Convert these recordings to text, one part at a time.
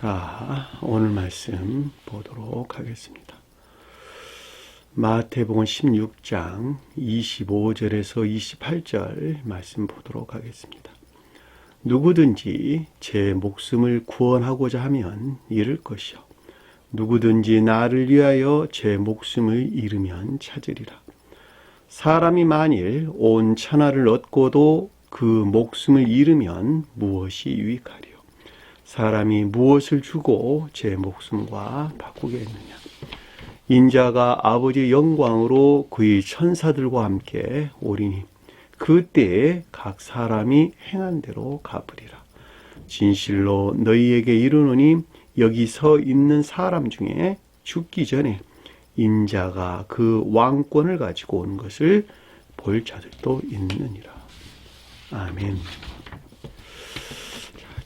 자, 오늘 말씀 보도록 하겠습니다. 마태복음 16장 25절에서 28절 말씀 보도록 하겠습니다. 누구든지 제 목숨을 구원하고자 하면 잃을 것이요 누구든지 나를 위하여 제 목숨을 잃으면 찾으리라. 사람이 만일 온 천하를 얻고도 그 목숨을 잃으면 무엇이 유익하리요? 사람이 무엇을 주고 제 목숨과 바꾸겠느냐? 인자가 아버지의 영광으로 그의 천사들과 함께 오리니 그때에 각 사람이 행한 대로 갚으리라. 진실로 너희에게 이르노니 여기 서 있는 사람 중에 죽기 전에 인자가 그 왕권을 가지고 온 것을 볼 자들도 있느니라. 아멘.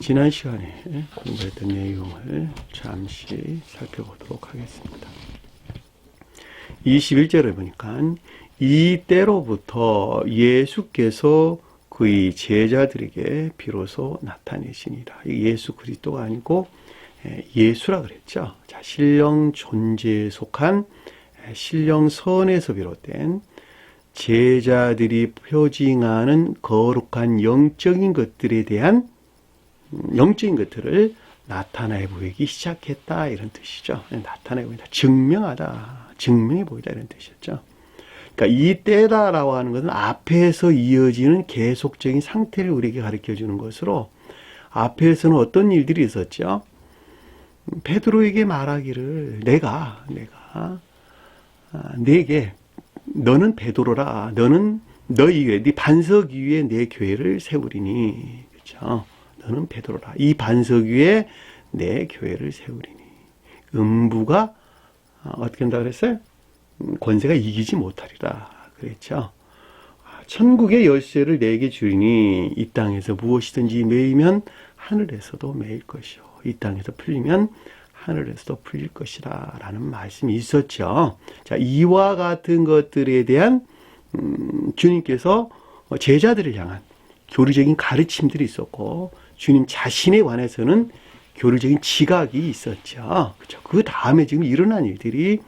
지난 시간에 공부했던 내용을 잠시 살펴보도록 하겠습니다. 21절에 보니까 이때로부터 예수께서 그의 제자들에게 비로소 나타내시니라. 예수 그리스도가 아니고 예수라 그랬죠. 자, 신령 존재에 속한 신령 선에서 비롯된 제자들이 표징하는 거룩한 영적인 것들에 대한 영적인 것들을 나타내 보이기 시작했다 이런 뜻이죠. 나타내 보인다, 증명하다, 증명해 보이다 이런 뜻이었죠. 그러니까 이 때다라고 하는 것은 앞에서 이어지는 계속적인 상태를 우리에게 가르쳐 주는 것으로 앞에서는 어떤 일들이 있었죠. 베드로에게 말하기를 내게 너는 베드로라, 너는 너희 위에 네 반석 위에 내 교회를 세우리니, 그렇죠? 너는 베드로라, 이 반석 위에 내 교회를 세우리니. 음부가 어떻게 한다 그랬어요? 권세가 이기지 못하리라 그랬죠. 천국의 열쇠를 내게 주리니 이 땅에서 무엇이든지 매이면 하늘에서도 매일 것이요 이 땅에서 풀리면 하늘에서도 풀릴 것이라 라는 말씀이 있었죠. 자, 이와 같은 것들에 대한 주님께서 제자들을 향한 교리적인 가르침들이 있었고 주님 자신에 관해서는 교리적인 지각이 있었죠. 그렇죠. 그 다음에 지금 일어난 일들이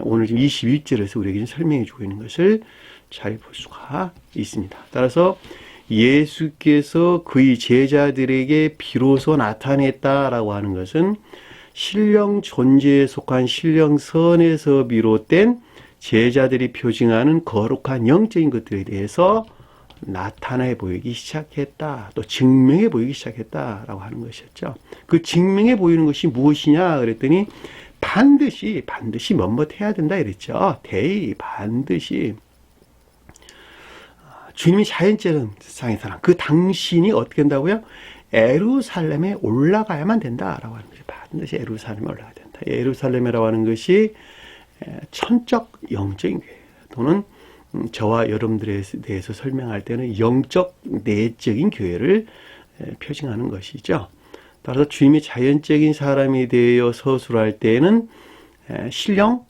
오늘 지금 21절에서 우리에게 설명해 주고 있는 것을 잘 볼 수가 있습니다. 따라서 예수께서 그의 제자들에게 비로소 나타냈다라고 하는 것은 신령 존재에 속한 신령선에서 비롯된 제자들이 표징하는 거룩한 영적인 것들에 대해서 나타내 보이기 시작했다, 또 증명해 보이기 시작했다라고 하는 것이었죠. 그 증명해 보이는 것이 무엇이냐 그랬더니 반드시 뭐뭇해야 된다 이랬죠. 반드시 주님이 자연적인 세상에서는 그 당신이 어떻게 한다고요? 예루살렘에 올라가야만 된다라고 하는 것이, 반드시 예루살렘에 올라가야 된다. 예루살렘이라고 하는 것이 천적 영적인 교회, 또는 저와 여러분들에 대해서 설명할 때는 영적 내적인 교회를 표징하는 것이죠. 따라서 주님이 자연적인 사람이 되어 서술할 때에는 신령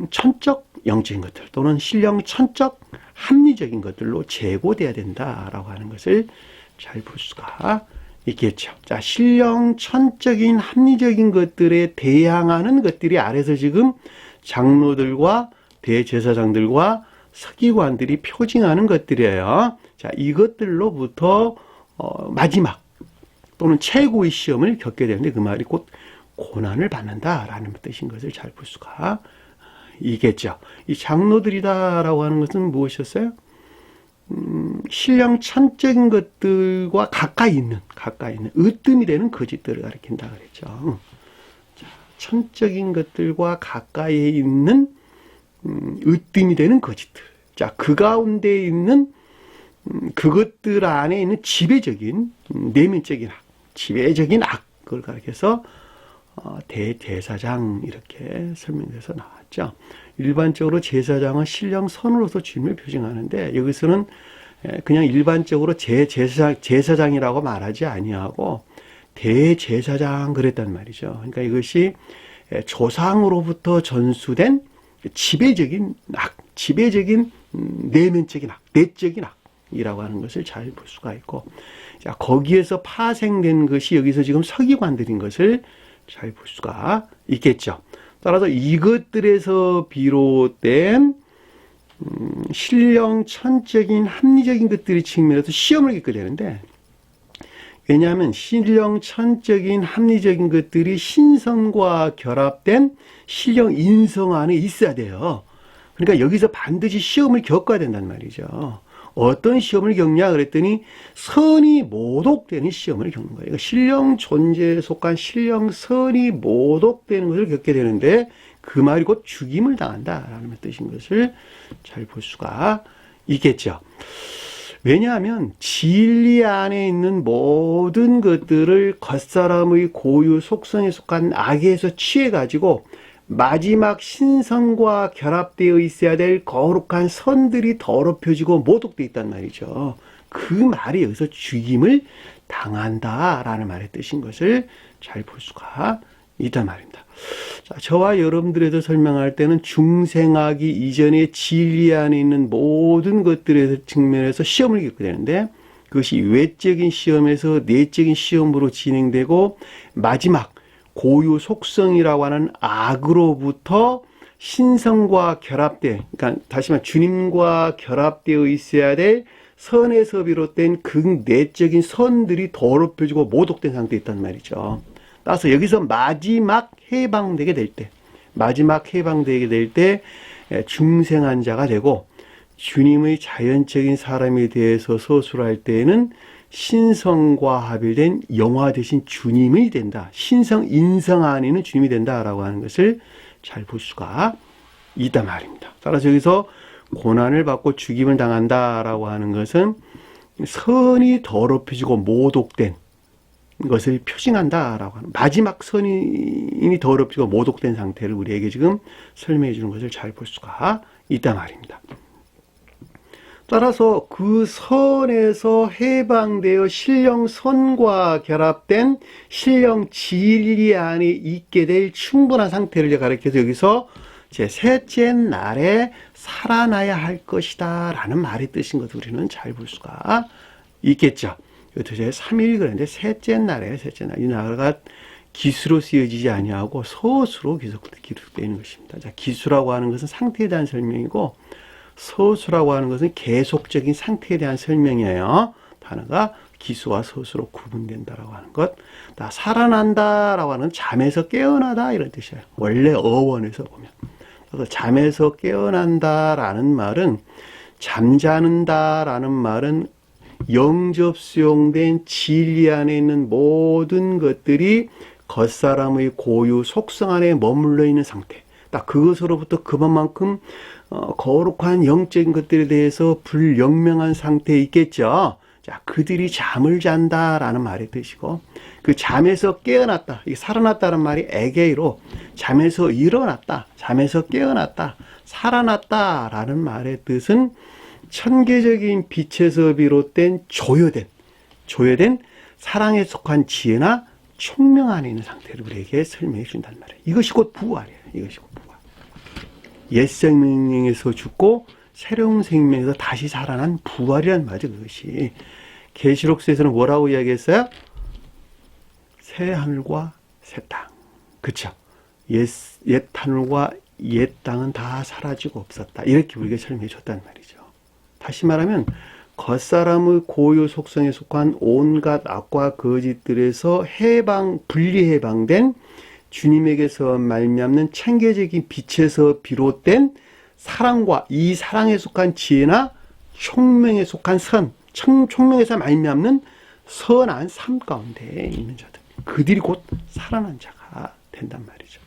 천적 영적인 것들, 또는 신령 천적 합리적인 것들로 제고돼야 된다라고 하는 것을 잘 볼 수가 있겠죠. 자, 신령 천적인 합리적인 것들에 대항하는 것들이 아래서 지금 장로들과 대제사장들과 서기관들이 표징하는 것들이에요. 자, 이것들로부터 마지막 또는 최고의 시험을 겪게 되는데 그 말이 곧 고난을 받는다라는 뜻인 것을 잘 볼 수가 있겠죠. 이 장로들이다라고 하는 것은 무엇이었어요? 신령 천적인 것들과 가까이 있는 으뜸이 되는 거짓들을 가리킨다 그랬죠. 자, 천적인 것들과 가까이에 있는 으뜸이 되는 거짓들. 자, 그 가운데 있는 그것들 안에 있는 지배적인 내면적인 악, 지배적인 악, 그걸 가리켜서 대제사장 이렇게 설명돼서 나왔죠. 일반적으로 제사장은 신령 선으로서 주님을 표징하는데 여기서는 그냥 일반적으로 제사장이라고 말하지 아니하고 대제사장 그랬단 말이죠. 그러니까 이것이 조상으로부터 전수된 지배적인 악, 지배적인 내면적인 악, 내적인 악, 이라고 하는 것을 잘 볼 수가 있고, 자, 거기에서 파생된 것이 여기서 지금 서기관들인 것을 잘 볼 수가 있겠죠. 따라서 이것들에서 비롯된 신령천적인 합리적인 것들의 측면에서 시험을 겪게 되는데, 왜냐하면 신령천적인 합리적인 것들이 신성과 결합된 신령인성 안에 있어야 돼요. 그러니까 여기서 반드시 시험을 겪어야 된단 말이죠. 어떤 시험을 겪냐 그랬더니 선이 모독되는 시험을 겪는 거예요. 신령 존재에 속한 신령 선이 모독되는 것을 겪게 되는데, 그 말이 곧 죽임을 당한다라는 뜻인 것을 잘 볼 수가 있겠죠. 왜냐하면 진리 안에 있는 모든 것들을 겉사람의 고유 속성에 속한 악에서 취해가지고 마지막 신성과 결합되어 있어야 될 거룩한 선들이 더럽혀지고 모독되어 있단 말이죠. 그 말이 여기서 죽임을 당한다라는 말의 뜻인 것을 잘 볼 수가 있단 말입니다. 자, 저와 여러분들에도 설명할 때는 중생하기 이전에 진리 안에 있는 모든 것들의 측면에서 시험을 겪게 되는데, 그것이 외적인 시험에서 내적인 시험으로 진행되고 마지막 고유 속성이라고 하는 악으로부터 신성과 결합된, 그러니까 다시 말해 주님과 결합되어 있어야 될 선에서 비롯된 극내적인 선들이 더럽혀지고 모독된 상태에 있단 말이죠. 따라서 여기서 마지막 해방되게 될 때 중생한 자가 되고, 주님의 자연적인 사람에 대해서 서술할 때에는 신성과 합일된 영화 대신 주님이 된다. 신성 인성 안에는 주님이 된다라고 하는 것을 잘 볼 수가 있단 말입니다. 따라서 여기서 고난을 받고 죽임을 당한다라고 하는 것은 선이 더럽혀지고 모독된 것을 표징한다라고 하는, 마지막 선이 더럽히고 모독된 상태를 우리에게 지금 설명해 주는 것을 잘 볼 수가 있단 말입니다. 따라서 그 선에서 해방되어 신령선과 결합된 신령 진리 안에 있게 될 충분한 상태를 가리켜서 여기서 제 셋째 날에 살아나야 할 것이다 라는 말의 뜻인 것을 우리는 잘 볼 수가 있겠죠. 이것도 제 3일 그랬는데 셋째 날에 이 나라가 기수로 쓰여지지 아니하고 서수로 기록되어 있는 것입니다. 자, 기수라고 하는 것은 상태에 대한 설명이고, 서수라고 하는 것은 계속적인 상태에 대한 설명이에요. 단어가 기수와 서수로 구분된다라고 하는 것. 살아난다라고 하는 잠에서 깨어나다 이런 뜻이에요. 원래 어원에서 보면. 그래서 잠에서 깨어난다라는 말은, 잠자는다라는 말은 영접 수용된 진리 안에 있는 모든 것들이 겉사람의 고유 속성 안에 머물러 있는 상태. 딱 그것으로부터 그만큼 거룩한 영적인 것들에 대해서 불영명한 상태에 있겠죠. 자, 그들이 잠을 잔다라는 말의 뜻이고, 그 잠에서 깨어났다, 이게 살아났다는 말이 에게이로 잠에서 일어났다, 잠에서 깨어났다, 살아났다라는 말의 뜻은 천계적인 빛에서 비롯된 조여된 사랑에 속한 지혜나 총명 안에 있는 상태를 우리에게 설명해 준단 말이에요. 이것이 곧 부활이에요. 이것이 곧 부활. 옛 생명에서 죽고 새로운 생명에서 다시 살아난 부활이란 말이죠. 그것이 계시록서에서는 뭐라고 이야기했어요? 새 하늘과 새 땅. 그렇죠? 옛 하늘과 옛 땅은 다 사라지고 없었다. 이렇게 우리에게 설명해 줬단 말이죠. 다시 말하면 겉사람의 고유 속성에 속한 온갖 악과 거짓들에서 분리 해방된 주님에게서 말미암는 천계적인 빛에서 비롯된 사랑과 이 사랑에 속한 지혜나 총명에 속한 총명에서 말미암는 선한 삶 가운데 있는 자들, 그들이 곧 살아난 자가 된단 말이죠.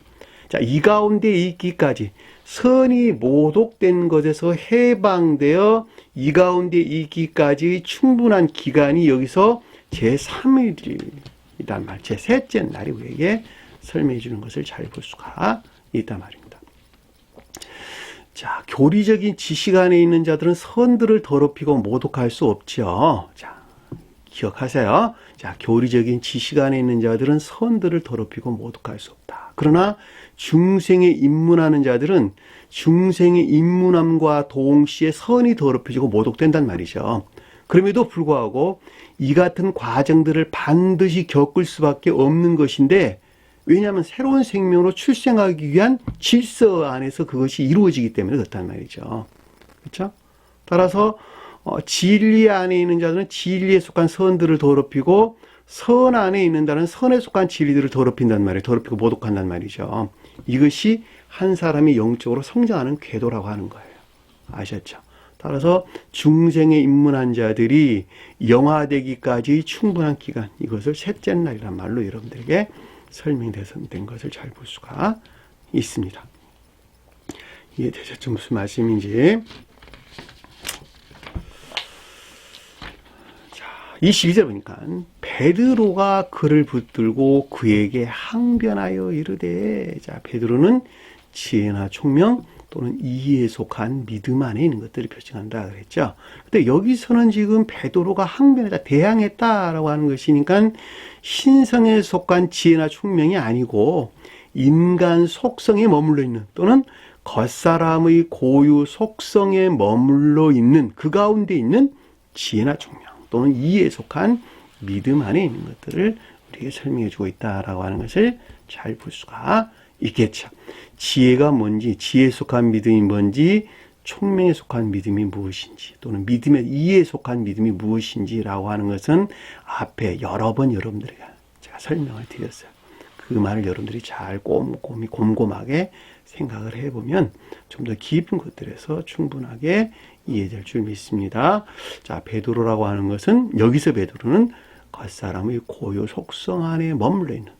자, 이 가운데 있기까지 선이 모독된 것에서 해방되어 이 가운데 있기까지 충분한 기간이 여기서 제3일이란 말, 제3째 날이 우리에게 설명해 주는 것을 잘 볼 수가 있단 말입니다. 자, 교리적인 지식 안에 있는 자들은 선들을 더럽히고 모독할 수 없죠. 자, 기억하세요. 자, 교리적인 지식 안에 있는 자들은 선들을 더럽히고 모독할 수 없다. 그러나 중생에 입문하는 자들은 중생의 입문함과 동시에 선이 더럽혀지고 모독된단 말이죠. 그럼에도 불구하고 이 같은 과정들을 반드시 겪을 수밖에 없는 것인데, 왜냐하면 새로운 생명으로 출생하기 위한 질서 안에서 그것이 이루어지기 때문에 그렇단 말이죠. 그렇죠? 따라서 진리 안에 있는 자들은 진리에 속한 선들을 더럽히고, 선 안에 있는 자는 선에 속한 진리들을 더럽힌단 말이에요. 더럽히고 모독한단 말이죠. 이것이 한 사람이 영적으로 성장하는 궤도라고 하는 거예요. 아셨죠? 따라서 중생에 입문한 자들이 영화되기까지 충분한 기간, 이것을 셋째 날이란 말로 여러분들에게 설명된 것을 잘 볼 수가 있습니다. 이해되셨죠? 무슨 말씀인지. 자, 22절 보니까 베드로가 그를 붙들고 그에게 항변하여 이르되, 자, 베드로는 지혜나 총명 또는 이해에 속한 믿음 안에 있는 것들을 표징한다 그랬죠. 근데 여기서는 지금 베드로가 항변했다, 대항했다라고 하는 것이니까 신성에 속한 지혜나 총명이 아니고 인간 속성에 머물러 있는, 또는 겉사람의 고유 속성에 머물러 있는, 그 가운데 있는 지혜나 총명 또는 이해에 속한 믿음 안에 있는 것들을 우리에게 설명해 주고 있다라고 하는 것을 잘 볼 수가 있겠죠. 지혜가 뭔지, 지혜에 속한 믿음이 뭔지, 총명에 속한 믿음이 무엇인지, 또는 믿음의 이해에 속한 믿음이 무엇인지라고 하는 것은 앞에 여러 번 여러분들에게 제가 설명을 드렸어요. 그 말을 여러분들이 잘 곰곰하게 생각을 해보면 좀 더 깊은 것들에서 충분하게 이해될 줄 믿습니다. 자, 베드로라고 하는 것은, 여기서 베드로는 겉사람의 고유 속성 안에 머물러 있는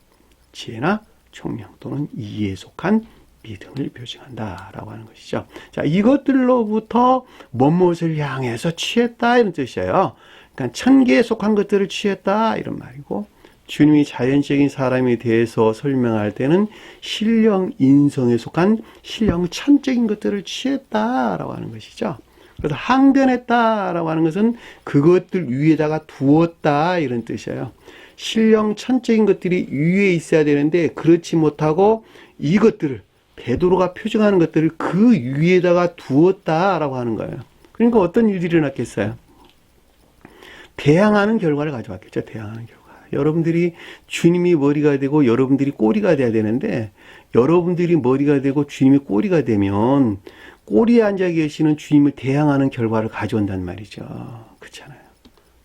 지혜나 총명 또는 이해에 속한 믿음을 표징한다라고 하는 것이죠. 자, 이것들로부터 무엇을 향해서 취했다 이런 뜻이에요. 그러니까 천계에 속한 것들을 취했다 이런 말이고, 주님이 자연적인 사람에 대해서 설명할 때는 신령 인성에 속한 신령 천적인 것들을 취했다라고 하는 것이죠. 그래서 항변했다라고 하는 것은 그것들 위에다가 두었다 이런 뜻이에요. 신령 천적인 것들이 위에 있어야 되는데 그렇지 못하고 이것들을, 베드로가 표징하는 것들을 그 위에다가 두었다라고 하는 거예요. 그러니까 어떤 일들이 일어났겠어요? 대항하는 결과를 가져왔겠죠. 대항하는 결과. 여러분들이 주님이 머리가 되고 여러분들이 꼬리가 돼야 되는데, 여러분들이 머리가 되고 주님이 꼬리가 되면 꼬리에 앉아 계시는 주님을 대항하는 결과를 가져온단 말이죠. 그렇잖아요.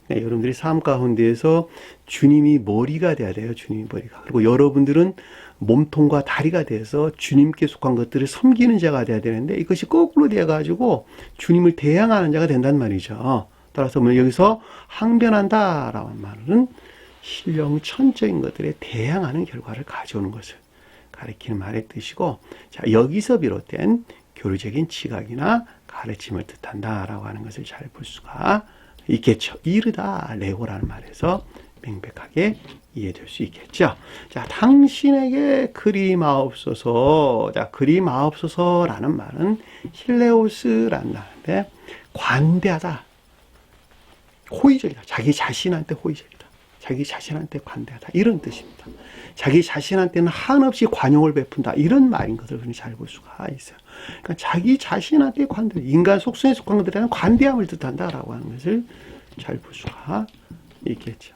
그러니까 여러분들이 삶 가운데에서 주님이 머리가 돼야 돼요. 주님이 머리가. 그리고 여러분들은 몸통과 다리가 돼서 주님께 속한 것들을 섬기는 자가 돼야 되는데, 이것이 거꾸로 돼가지고 주님을 대항하는 자가 된단 말이죠. 따라서 여기서 항변한다라는 말은 신령 천적인 것들에 대항하는 결과를 가져오는 것을 가리키는 말의 뜻이고, 자, 여기서 비롯된 교리적인 지각이나 가르침을 뜻한다라고 하는 것을 잘 볼 수가 있겠죠. 이르다 레고라는 말에서 명백하게 이해될 수 있겠죠. 자, 당신에게 그리마옵소서. 자, 그리마옵소서라는 말은 힐레오스라는 말인데, 관대하다, 호의적이다, 자기 자신한테 호의적이다, 자기 자신한테 관대하다 이런 뜻입니다. 자기 자신한테는 한없이 관용을 베푼다 이런 말인 것을 우리는 잘 볼 수가 있어요. 그러니까 자기 자신한테 관대, 인간 속성에 속한 것들에는 관대함을 뜻한다라고 하는 것을 잘 볼 수가 있겠죠.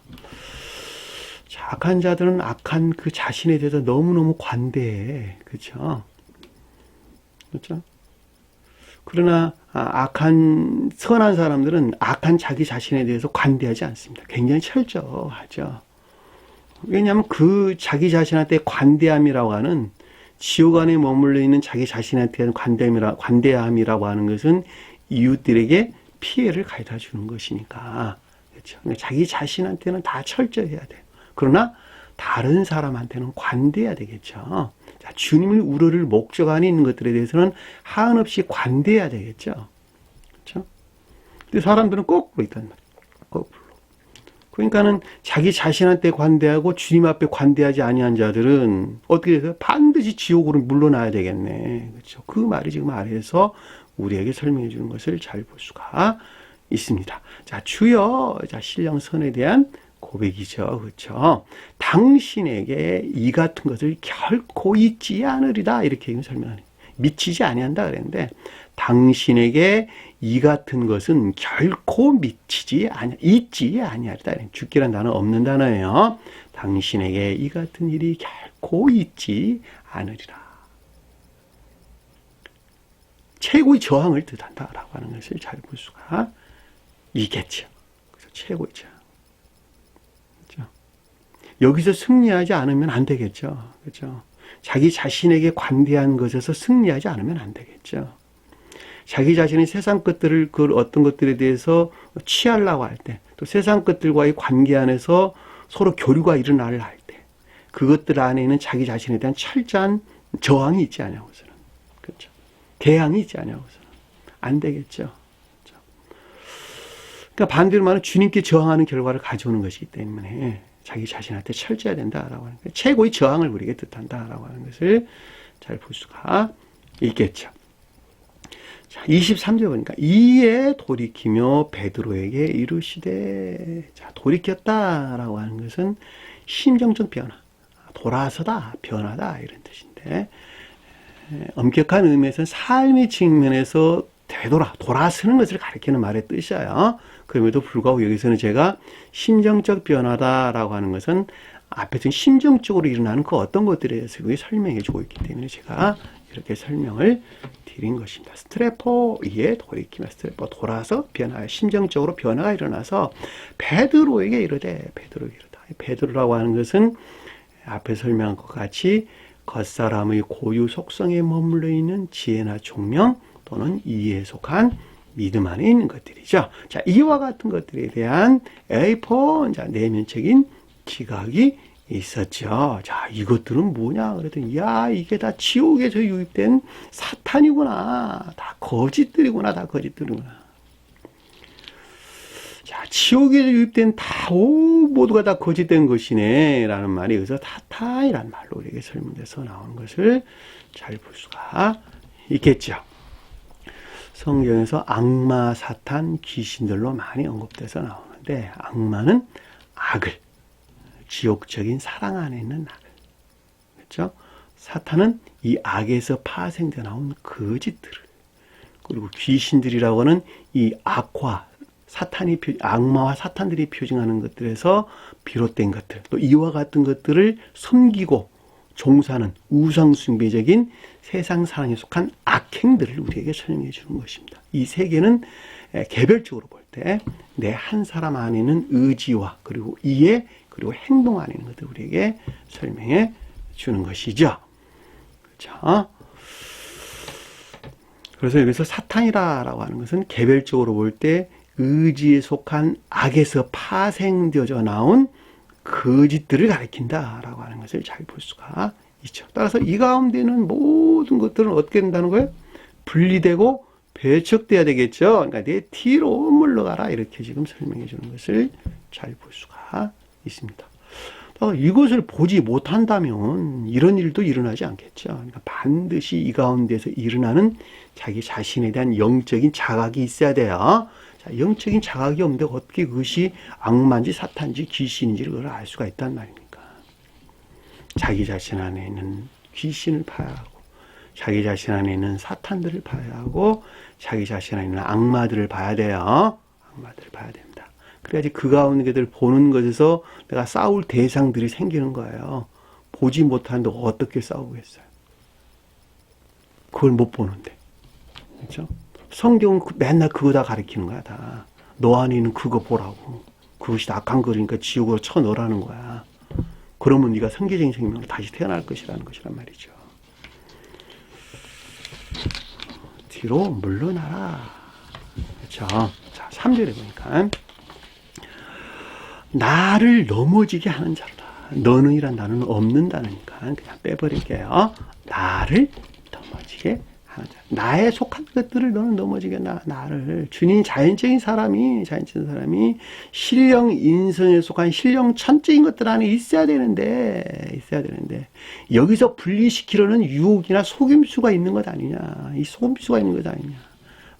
자, 악한 자들은 악한 그 자신에 대해서 너무너무 관대해. 그렇죠? 그렇죠? 그러나 선한 사람들은 악한 자기 자신에 대해서 관대하지 않습니다. 굉장히 철저하죠. 왜냐하면 그 자기 자신한테 관대함이라고 하는, 지옥 안에 머물러 있는 자기 자신한테 대한 관대함이라고 하는 것은 이웃들에게 피해를 가져다 주는 것이니까. 그렇죠. 그러니까 자기 자신한테는 다 철저해야 돼요. 그러나 다른 사람한테는 관대해야 되겠죠. 자, 주님을 우러를 목적 안에 있는 것들에 대해서는 한없이 관대해야 되겠죠. 그렇죠? 근데 사람들은 거꾸로 있단 말이에요. 거꾸로. 그러니까는 자기 자신한테 관대하고 주님 앞에 관대하지 아니한 자들은 어떻게 돼서 반드시 지옥으로 물러나야 되겠네. 그렇죠? 그 말이 지금 아래에서 우리에게 설명해 주는 것을 잘 볼 수가 있습니다. 자, 주여, 자, 신령선에 대한 고백이죠. 그렇죠? 당신에게 이 같은 것을 결코 잊지 않으리다. 이렇게 설명하네. 미치지 아니한다 그랬는데, 당신에게 이 같은 것은 결코 있지 아니하리다. 죽기란 단어 없는 단어예요. 당신에게 이 같은 일이 결코 있지 않으리라. 최고의 저항을 뜻한다라고 하는 것을 잘 볼 수가 있겠죠. 그래서 최고의 저항. 그렇죠? 여기서 승리하지 않으면 안 되겠죠. 그렇죠? 자기 자신에게 관대한 것에서 승리하지 않으면 안 되겠죠. 자기 자신의 세상 것들을 그 어떤 것들에 대해서 취하려고 할 때, 또 세상 것들과의 관계 안에서 서로 교류가 일어나려 할 때, 그것들 안에 있는 자기 자신에 대한 철저한 저항이 있지 않냐고서는, 그렇죠? 대항이 있지 않냐고서는 안 되겠죠. 그렇죠? 그러니까 반대로 말하면 주님께 저항하는 결과를 가져오는 것이기 때문에 자기 자신한테 철저해야 된다라고 하는 거예요. 최고의 저항을 우리에게 뜻한다라고 하는 것을 잘 볼 수가 있겠죠. 자, 23절 보니까 이에 돌이키며 베드로에게 이르시되, 자, 돌이켰다라고 하는 것은 심정적 변화, 돌아서다, 변하다 이런 뜻인데, 엄격한 의미에서는 삶의 측면에서 돌아서는 것을 가리키는 말의 뜻이에요. 그럼에도 불구하고 여기서는 제가 심정적 변화다라고 하는 것은 앞에서 심정적으로 일어나는 그 어떤 것들에 대해서 설명해 주고 있기 때문에 제가 이렇게 설명을 드린 것입니다. 스트레포에 돌이키며 스트레포 돌아서 변화, 심정적으로 변화가 일어나서 베드로에게 이르되, 베드로에게 이르다. 베드로라고 하는 것은 앞에 설명한 것 같이 겉사람의 고유 속성에 머물러 있는 지혜나 총명 또는 이해에 속한 믿음 안에 있는 것들이죠. 자, 이와 같은 것들에 대한 자, 내면적인 지각이 있었죠. 자, 이것들은 뭐냐? 그랬더니, 야, 이게 다 지옥에서 유입된 사탄이구나. 다 거짓들이구나. 다 거짓들이구나. 자, 지옥에서 유입된 모두가 다 거짓된 것이네. 라는 말이 여기서 사탄이라는 말로 우리에게 설명돼서 나오는 것을 잘 볼 수가 있겠죠. 성경에서 악마, 사탄, 귀신들로 많이 언급돼서 나오는데, 악마는 악을, 지옥적인 사랑 안에 있는 악을, 그렇죠? 사탄은 이 악에서 파생되어 나온 거짓들을, 그리고 귀신들이라고 하는 이 악화, 악마와 사탄들이 표징하는 것들에서 비롯된 것들, 또 이와 같은 것들을 섬기고 종사하는 우상숭배적인 세상 사랑에 속한 악행들을 우리에게 설명해 주는 것입니다. 이 세 개는 개별적으로 볼 때 내 한 사람 안에 있는 의지와 그리고 이해 그리고 행동 안에 있는 것들 우리에게 설명해 주는 것이죠. 그렇죠? 그래서 여기서 사탄이라고 하는 것은 개별적으로 볼 때 의지에 속한 악에서 파생되어져 나온 거짓들을 가리킨다라고 하는 것을 잘 볼 수가 있죠. 따라서 이 가운데는 모든 것들은 어떻게 된다는 거예요? 분리되고 배척돼야 되겠죠. 그러니까 내 뒤로 물러가라 이렇게 지금 설명해 주는 것을 잘 볼 수가 있습니다. 이것을 보지 못한다면 이런 일도 일어나지 않겠죠. 그러니까 반드시 이 가운데서 일어나는 자기 자신에 대한 영적인 자각이 있어야 돼요. 자, 영적인 자각이 없는데 어떻게 그것이 악마인지 사탄인지 귀신인지를 그걸 알 수가 있단 말입니까? 자기 자신 안에 있는 귀신을 봐야 하고, 자기 자신 안에 있는 사탄들을 봐야 하고, 자기 자신 안에 있는 악마들을 봐야 돼요. 악마들을 봐야 됩니다. 그래야지 그 가운데들 보는 것에서 내가 싸울 대상들이 생기는 거예요. 보지 못하는데 어떻게 싸우겠어요? 그걸 못 보는데. 그렇죠? 성경은 맨날 그거 다 가르치는 거야, 다. 너 안에 있는 그거 보라고. 그것이 악한 거니까 지옥으로 쳐넣으라는 거야. 그러면 네가 성계적인 생명으로 다시 태어날 것이라는 것이란 말이죠. 뒤로 물러나라. 그렇죠? 자, 3절에 보니까 나를 넘어지게 하는 자로다. 너는이란 단어는 없는 단어니까 그냥 빼버릴게요. 나를 넘어지게 하는 자. 나에 속한 것들을 너는 넘어지게 나를. 주님 자연적인 사람이 신령 인성에 속한 신령 천적인 것들 안에 있어야 되는데 여기서 분리시키려는 유혹이나 속임수가 있는 것 아니냐. 이 속임수가 있는 것 아니냐.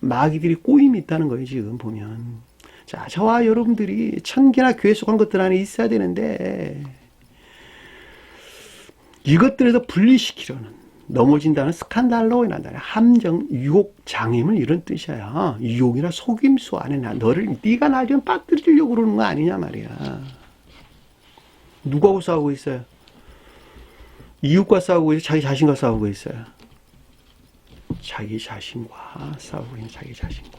마귀들이 꼬임이 있다는 거예요, 지금 보면. 자, 저와 여러분들이 천계나 교회 속한 것들 안에 있어야 되는데 이것들에서 분리시키려는 넘어진다는 스칸달로 인한다는 함정, 유혹, 장애물 이런 뜻이야. 유혹이나 속임수 안에 네가 날 좀 빠뜨리려고 그러는 거 아니냐 말이야. 누구하고 싸우고 있어요? 이웃과 싸우고 있어요? 자기 자신과 싸우고 있어요? 자기 자신과 싸우고 있는 자기 자신과.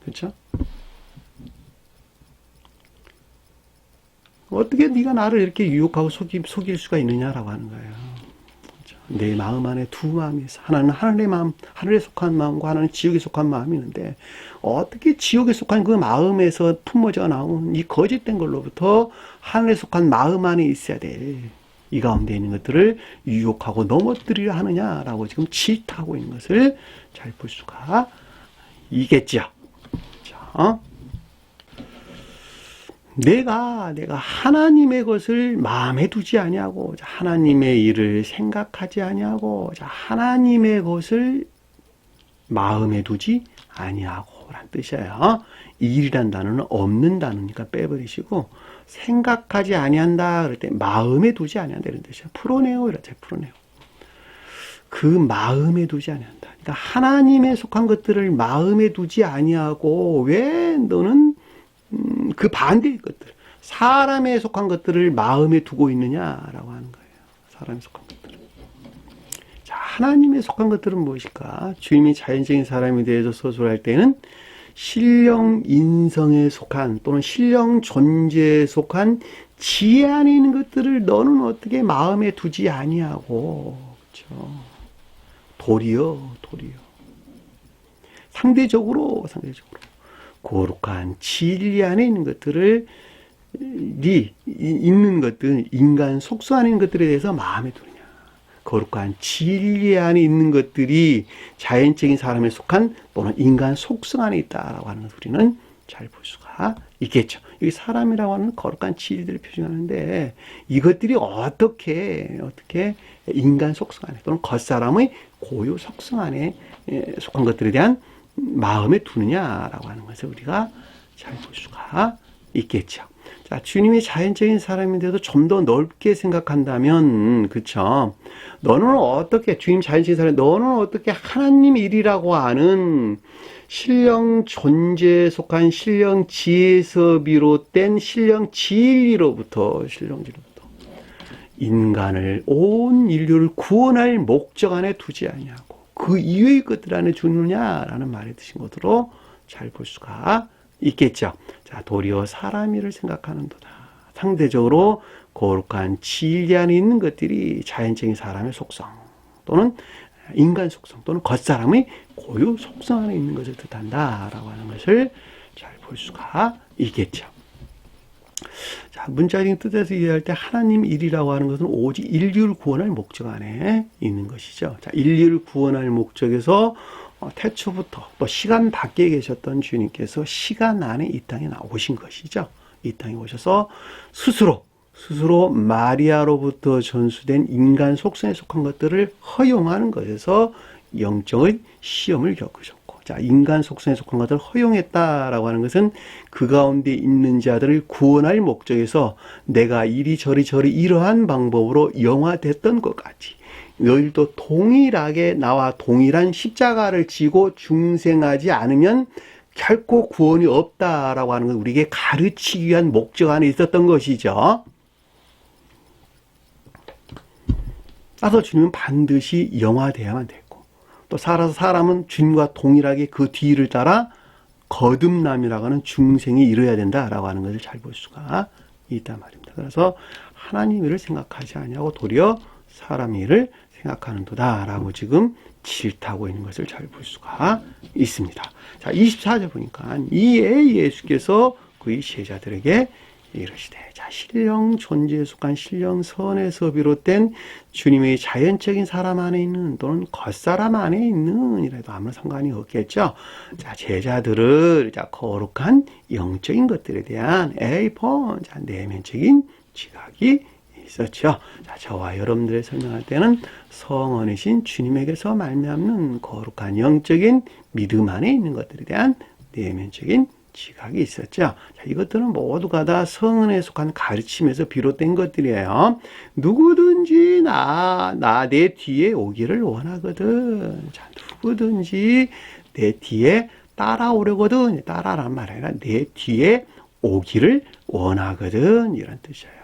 그렇죠? 어떻게 네가 나를 이렇게 유혹하고 속일 수가 있느냐라고 하는 거예요. 그렇죠? 내 마음 안에 두 마음이 있어. 하나는 하늘의 마음, 하늘에 속한 마음과 하나는 지옥에 속한 마음이 있는데 어떻게 지옥에 속한 그 마음에서 품어져 나온 이 거짓된 걸로부터 하늘에 속한 마음 안에 있어야 돼. 이 가운데 있는 것들을 유혹하고 넘어뜨리려 하느냐라고 지금 질타하고 있는 것을 잘 볼 수가 있겠죠. 자, 내가 하나님의 것을 마음에 두지 아니하고 하나님의 일을 생각하지 아니하고 하나님의 것을 마음에 두지 아니하고 라는 뜻이에요. 일이란 단어는 없는 단어니까 빼버리시고 생각하지 아니한다 그럴 때 마음에 두지 아니한다 이런 뜻이에요. 풀어내요 이렇게 풀어내요. 그 마음에 두지 아니한다. 그러니까 하나님에 속한 것들을 마음에 두지 아니하고 왜 너는 그 반대의 것들, 사람에 속한 것들을 마음에 두고 있느냐라고 하는 거예요. 사람에 속한 것들을. 자, 하나님에 속한 것들은 무엇일까? 주님이 자연적인 사람에 대해서 서술할 때는 신령 인성에 속한 또는 신령 존재에 속한 지혜 안에 있는 것들을 너는 어떻게 마음에 두지 아니하고, 그렇죠? 도리어. 상대적으로. 거룩한 진리 안에 있는 것들을 있는 것들, 인간 속수 안에 있는 것들에 대해서 마음에 두느냐. 거룩한 진리 안에 있는 것들이 자연적인 사람에 속한 또는 인간 속성 안에 있다라고 하는 것을 우리는 잘 볼 수가 있겠죠. 여기 사람이라고 하는 거룩한 진리들을 표현하는데 이것들이 어떻게 인간 속성 안에 또는 겉사람의 고유 속성 안에 속한 것들에 대한 마음에 두느냐라고 하는 것을 우리가 잘 볼 수가 있겠죠. 자, 주님이 자연적인 사람인데도 좀 더 넓게 생각한다면, 그쵸? 너는 어떻게, 주님 자연적인 사람, 너는 어떻게 하나님 일이라고 하는 신령 존재에 속한 신령 지혜에서 비롯된 신령 진리로부터, 인간을, 온 인류를 구원할 목적 안에 두지 아니하고, 그 이외의 것들 안에 주느냐라는 말에 드신 것으로 잘 볼 수가 있겠죠. 자, 도리어 사람 일을 생각하는도다. 상대적으로 거룩한 진리 안에 있는 것들이 자연적인 사람의 속성 또는 인간 속성 또는 겉사람의 고유 속성 안에 있는 것을 뜻한다라고 하는 것을 잘 볼 수가 있겠죠. 자, 문자적인 뜻에서 이해할 때 하나님 일이라고 하는 것은 오직 인류를 구원할 목적 안에 있는 것이죠. 자, 인류를 구원할 목적에서 태초부터 또 시간 밖에 계셨던 주님께서 시간 안에 이 땅에 나오신 것이죠. 이 땅에 오셔서 스스로 마리아로부터 전수된 인간 속성에 속한 것들을 허용하는 것에서 영적인 시험을 겪으셨고, 자, 인간 속성에 속한 것들을 허용했다라고 하는 것은 그 가운데 있는 자들을 구원할 목적에서 내가 이리저리 이러한 방법으로 영화됐던 것 같이 너희도 동일하게 나와 동일한 십자가를 지고 중생하지 않으면 결코 구원이 없다라고 하는 건 우리에게 가르치기 위한 목적 안에 있었던 것이죠. 따라서 주님은 반드시 영화되어야만 됐고, 또 살아서 사람은 주님과 동일하게 그 뒤를 따라 거듭남이라고 하는 중생이 이루어야 된다라고 하는 것을 잘 볼 수가 있단 말입니다. 그래서 하나님 일을 생각하지 아니하고 도리어 사람 일을 생각하는도다라고 지금 질타하고 있는 것을 잘 볼 수가 있습니다. 자, 24절 보니까 이에 예수께서 그의 제자들에게 이르시되, 자, 신령 존재에 속한 신령 선에서 비롯된 주님의 자연적인 사람 안에 있는 또는 겉사람 안에 있는 이라도 아무 상관이 없겠죠. 자, 제자들을 거룩한 영적인 것들에 대한 내면적인 지각이 있었죠. 자, 저와 여러분들의 설명할 때는 성원이신 주님에게서 말미암는 거룩한 영적인 믿음 안에 있는 것들에 대한 내면적인 지각이 있었죠. 자, 이것들은 모두가 다 성은에 속한 가르침에서 비롯된 것들이에요. 누구든지 내 뒤에 오기를 원하거든. 자, 누구든지 내 뒤에 따라오려거든. 따라란 말 아니라 내 뒤에 오기를 원하거든. 이런 뜻이에요.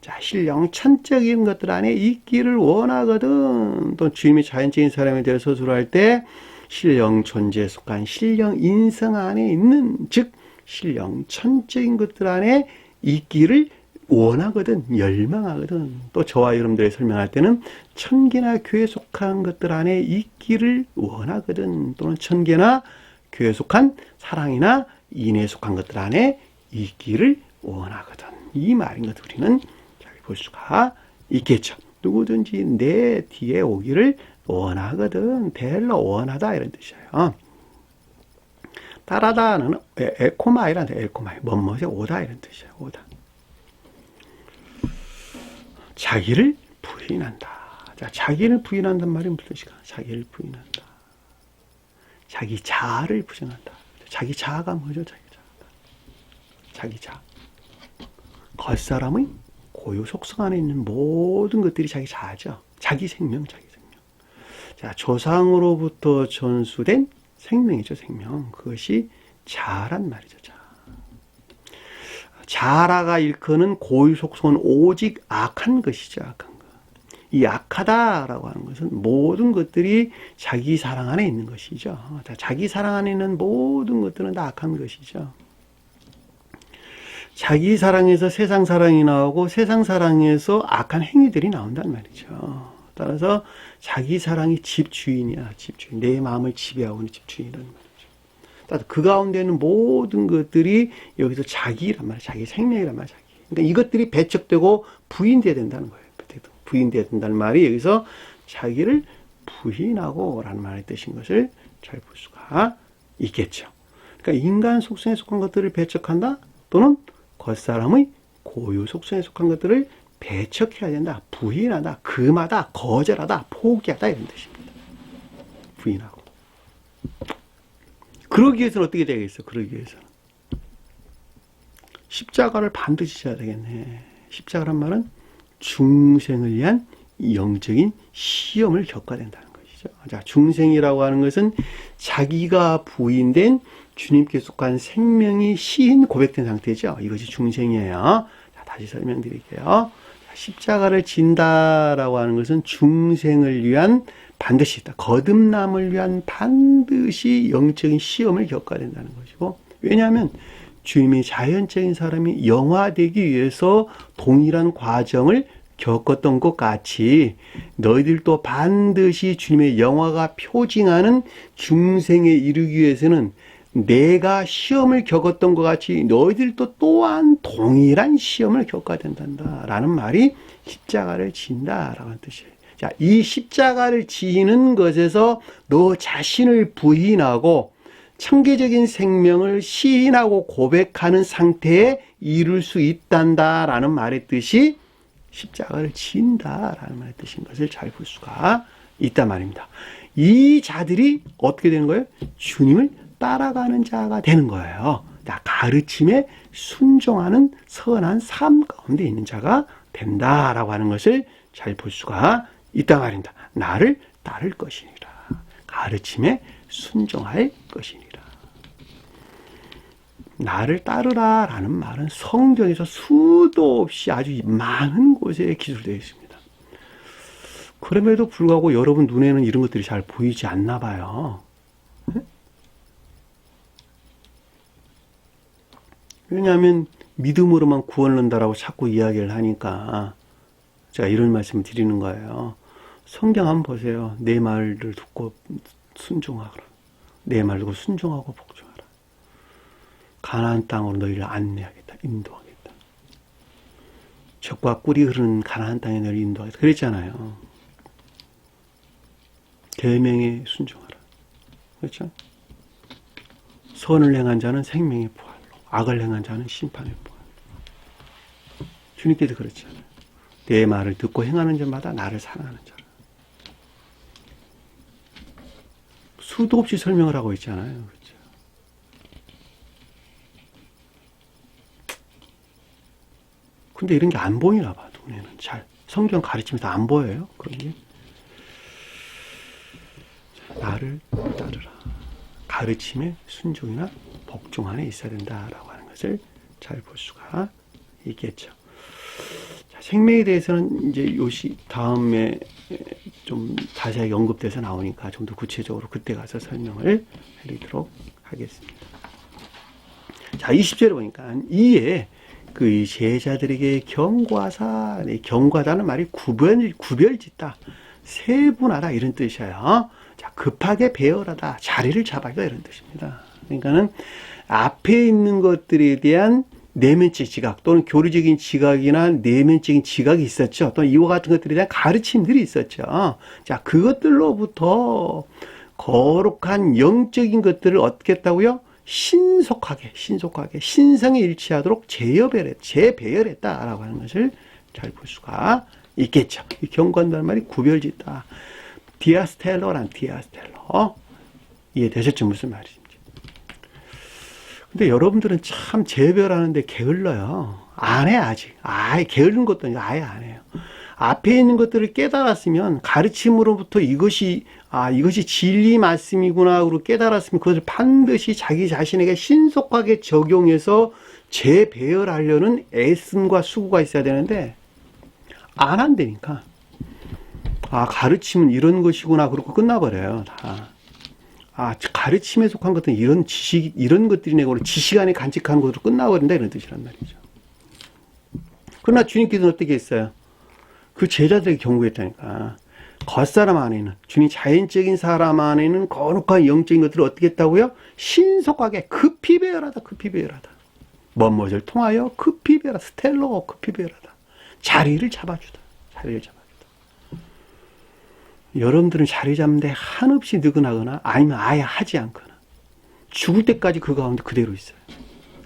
자, 신령 천적인 것들 안에 있기를 원하거든. 또 주님이 자연적인 사람에 대해 서술할 때 신령 존재에 속한 신령 인성 안에 있는, 즉 신령 천적인 것들 안에 있기를 원하거든, 열망하거든. 또 저와 여러분들이 설명할 때는 천계나 교회에 속한 것들 안에 있기를 원하거든, 또는 천계나 교회에 속한 사랑이나 인애에 속한 것들 안에 있기를 원하거든. 이 말인 것 우리는 잘 볼 수가 있겠죠. 누구든지 내 뒤에 오기를 원하거든. 델러 원하다 이런 뜻이에요. 따라다는 에코마이란 에코마이 뭐뭐에 오다 이런 뜻이에요. 오다. 자기를 부인한다. 자, 자기를 부인한단 말이 무슨 뜻일까? 자기를 부인한다. 자기 자아를 부정한다. 자기 자아가 뭐죠? 자기 자아가. 자기 자아. 겉사람의 고유 속성 안에 있는 모든 것들이 자기 자아죠. 자기 생명, 자기 생명. 자, 조상으로부터 전수된 생명이죠, 생명. 그것이 자아란 말이죠, 자아. 자아라가 일컫는 고유 속성은 오직 악한 것이죠, 악한 것. 이 악하다라고 하는 것은 모든 것들이 자기 사랑 안에 있는 것이죠. 자기 사랑 안에 있는 모든 것들은 다 악한 것이죠. 자기 사랑에서 세상 사랑이 나오고 세상 사랑에서 악한 행위들이 나온단 말이죠. 따라서 자기 사랑이 집주인이야, 집주인. 내 마음을 지배하고 있는 집주인이라는 말이죠. 따라서 그 가운데 있는 모든 것들이 여기서 자기란 말이야, 자기 생명이란 말이야, 자기. 그러니까 이것들이 배척되고 부인돼야 된다는 거예요. 부인돼야 된다는 말이 여기서 자기를 부인하고 라는 말의 뜻인 것을 잘 볼 수가 있겠죠. 그러니까 인간 속성에 속한 것들을 배척한다, 또는 겉사람의 고유 속성에 속한 것들을 배척해야 된다, 부인하다, 금하다, 거절하다, 포기하다 이런 뜻입니다. 부인하고. 그러기 위해서는 어떻게 되겠어? 그러기 위해서는 십자가를 반드시 져야 되겠네. 십자가란 말은 중생을 위한 영적인 시험을 겪어야 된다는 것이죠. 자, 중생이라고 하는 것은 자기가 부인된 주님께 속한 생명이 시인 고백된 상태죠. 이것이 중생이에요. 자, 다시 설명드릴게요. 십자가를 진다라고 하는 것은 중생을 위한 반드시 있다. 거듭남을 위한 반드시 영적인 시험을 겪어야 된다는 것이고, 왜냐하면 주님이 자연적인 사람이 영화되기 위해서 동일한 과정을 겪었던 것 같이 너희들도 반드시 주님의 영화가 표징하는 중생에 이르기 위해서는 내가 시험을 겪었던 것 같이 너희들도 또한 동일한 시험을 겪어야 된단다라는 말이 십자가를 진다라는 뜻이에요. 자, 이 십자가를 지는 것에서 너 자신을 부인하고 천계적인 생명을 시인하고 고백하는 상태에 이룰 수 있단다라는 말의 뜻이 십자가를 진다라는 말의 뜻인 것을 잘 볼 수가 있단 말입니다. 이 자들이 어떻게 되는 거예요? 주님을 따라가는 자가 되는 거예요. 가르침에 순종하는 선한 삶 가운데 있는 자가 된다라고 하는 것을 잘 볼 수가 있단 말입니다. 나를 따를 것이니라. 가르침에 순종할 것이니라. 나를 따르라 라는 말은 성경에서 수도 없이 아주 많은 곳에 기술되어 있습니다. 그럼에도 불구하고 여러분 눈에는 이런 것들이 잘 보이지 않나 봐요. 왜냐하면 믿음으로만 구원을 얻는다라고 자꾸 이야기를 하니까 제가 이런 말씀을 드리는 거예요. 성경 한번 보세요. 내 말을 듣고 순종하라. 내 말 듣고 순종하고 복종하라. 가나안 땅으로 너희를 안내하겠다. 인도하겠다. 젖과 꿀이 흐르는 가나안 땅에 너희를 인도하겠다. 그랬잖아요. 계명에 순종하라. 그렇죠? 선을 행한 자는 생명의 부활로, 악을 행한 자는 심판의 부활로. 주님께서 그렇잖아요. 내 말을 듣고 행하는 자마다 나를 사랑하는 자라. 수도 없이 설명을 하고 있잖아요. 그렇죠? 근데 이런 게 안 보이나 봐, 눈에는. 잘. 성경 가르치면서 안 보여요, 그런 게. 나를 따르라. 가르침에 순종이나 복종 안에 있어야 된다라고 하는 것을 잘 볼 수가 있겠죠. 자, 생명에 대해서는 이제 요시 다음에 좀 자세하게 언급돼서 나오니까 좀 더 구체적으로 그때 가서 설명을 해드리도록 하겠습니다. 자, 20절에 보니까 이에 그 제자들에게 경고하사, 경고하다는 말이 구별짓다, 세분하다 이런 뜻이에요. 자, 급하게 배열하다, 자리를 잡아다 이런 뜻입니다. 그러니까는 앞에 있는 것들에 대한 내면적 지각 또는 교리적인 지각이나 내면적인 지각이 있었죠. 또는 이와 같은 것들에 대한 가르침들이 있었죠. 자, 그것들로부터 거룩한 영적인 것들을 얻겠다고요? 신속하게 신성에 일치하도록 재배열했다라고 하는 것을 잘 볼 수가 있겠죠. 이 경고한다는 말이 구별짓다. 디아스텔러란 디아스텔러. 이해되셨죠? 무슨 말인지. 근데 여러분들은 참 재배열하는데 게을러요. 안 해, 아직. 아예 게으른 것도 아니고 아예 안 해요. 앞에 있는 것들을 깨달았으면 가르침으로부터 이것이 진리 말씀이구나 로 깨달았으면 그것을 반드시 자기 자신에게 신속하게 적용해서 재배열하려는 애씀과 수고가 있어야 되는데 안 한다니까. 가르침은 이런 것이구나 그러고 끝나버려요, 다. 가르침에 속한 것들은 이런 지식, 이런 것들이 내가 지식 안에 간직하는 것으로 끝나버린다 이런 뜻이란 말이죠. 그러나 주님께서는 어떻게 했어요? 그 제자들에게 경고했다니까. 겉사람 안에는, 주님 자연적인 사람 안에는 거룩한 영적인 것들을 어떻게 했다고요? 신속하게 급히 배열하다. 뭐뭇을 통하여 급히 배열하다. 스텔로 급히 배열하다. 자리를 잡아주다. 여러분들은 자리 잡는데 한없이 느긋하거나 아니면 아예 하지 않거나 죽을 때까지 그 가운데 그대로 있어요.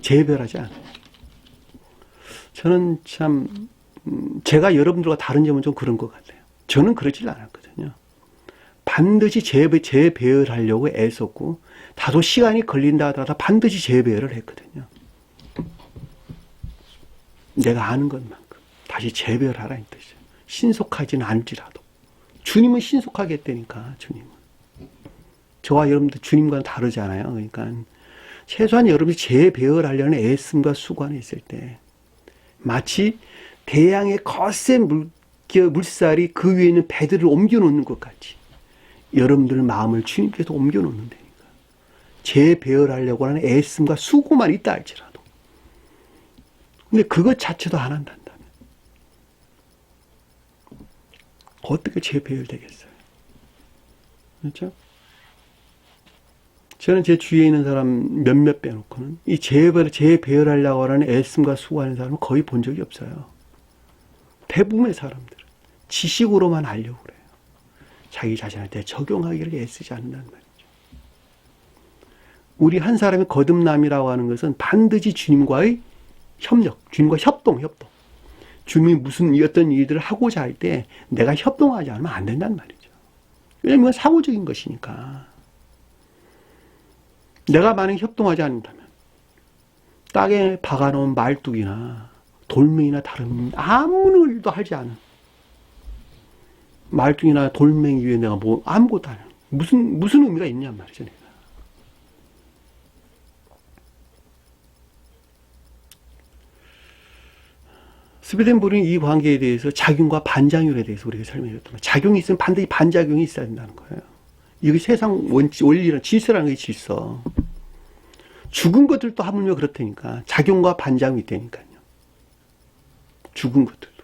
재배열하지 않아요. 저는 참 제가 여러분들과 다른 점은 좀 그런 것 같아요. 저는 그러질 않았거든요. 반드시 재배열하려고 애썼고 다소 시간이 걸린다 하더라도 반드시 재배열을 했거든요. 내가 아는 것만큼 다시 재배열하라는 뜻이에요. 신속하지는 않을지라도. 주님은 신속하게 했다니까, 주님은. 저와 여러분들 주님과는 다르지 않아요. 그러니까 최소한 여러분이 재배열하려는 애씀과 수고 안에 있을 때 마치 대양의 거센 물살이 그 위에 있는 배들을 옮겨놓는 것 같이 여러분들 마음을 주님께서 옮겨놓는다니까. 재배열하려고 하는 애씀과 수고만 있다 할지라도. 근데 그것 자체도 안 한단다면 어떻게 재배열되겠어요? 그렇죠? 저는 제 주위에 있는 사람 몇몇 빼놓고는 이 재배열하려고 하는 애씀과 수고하는 사람은 거의 본 적이 없어요. 대부분의 사람들은 지식으로만 하려고 그래요. 자기 자신한테 적용하기를 애쓰지 않는다는 말이죠. 우리 한 사람의 거듭남이라고 하는 것은 반드시 주님과의 협력, 주님과 협동. 주님이 무슨 어떤 일들을 하고자 할 때 내가 협동하지 않으면 안 된다는 말이죠. 왜냐하면 이건 사고적인 것이니까. 내가 만약에 협동하지 않는다면 땅에 박아놓은 말뚝이나 돌멩이나 다른 아무 일도 하지 않은 말뚝이나 돌멩이 위에 내가 뭐 아무것도 안 해요. 무슨 의미가 있냔 말이죠. 내가. 스웨덴볼은 이 관계에 대해서 작용과 반작용에 대해서 우리가 설명해줬던 작용이 있으면 반드시 반작용이 있어야 된다는 거예요. 이게 세상 원리랑 질서라는 게 질서. 죽은 것들도 하물며 그렇다니까. 작용과 반작용이 있다니까요. 죽은 것들도.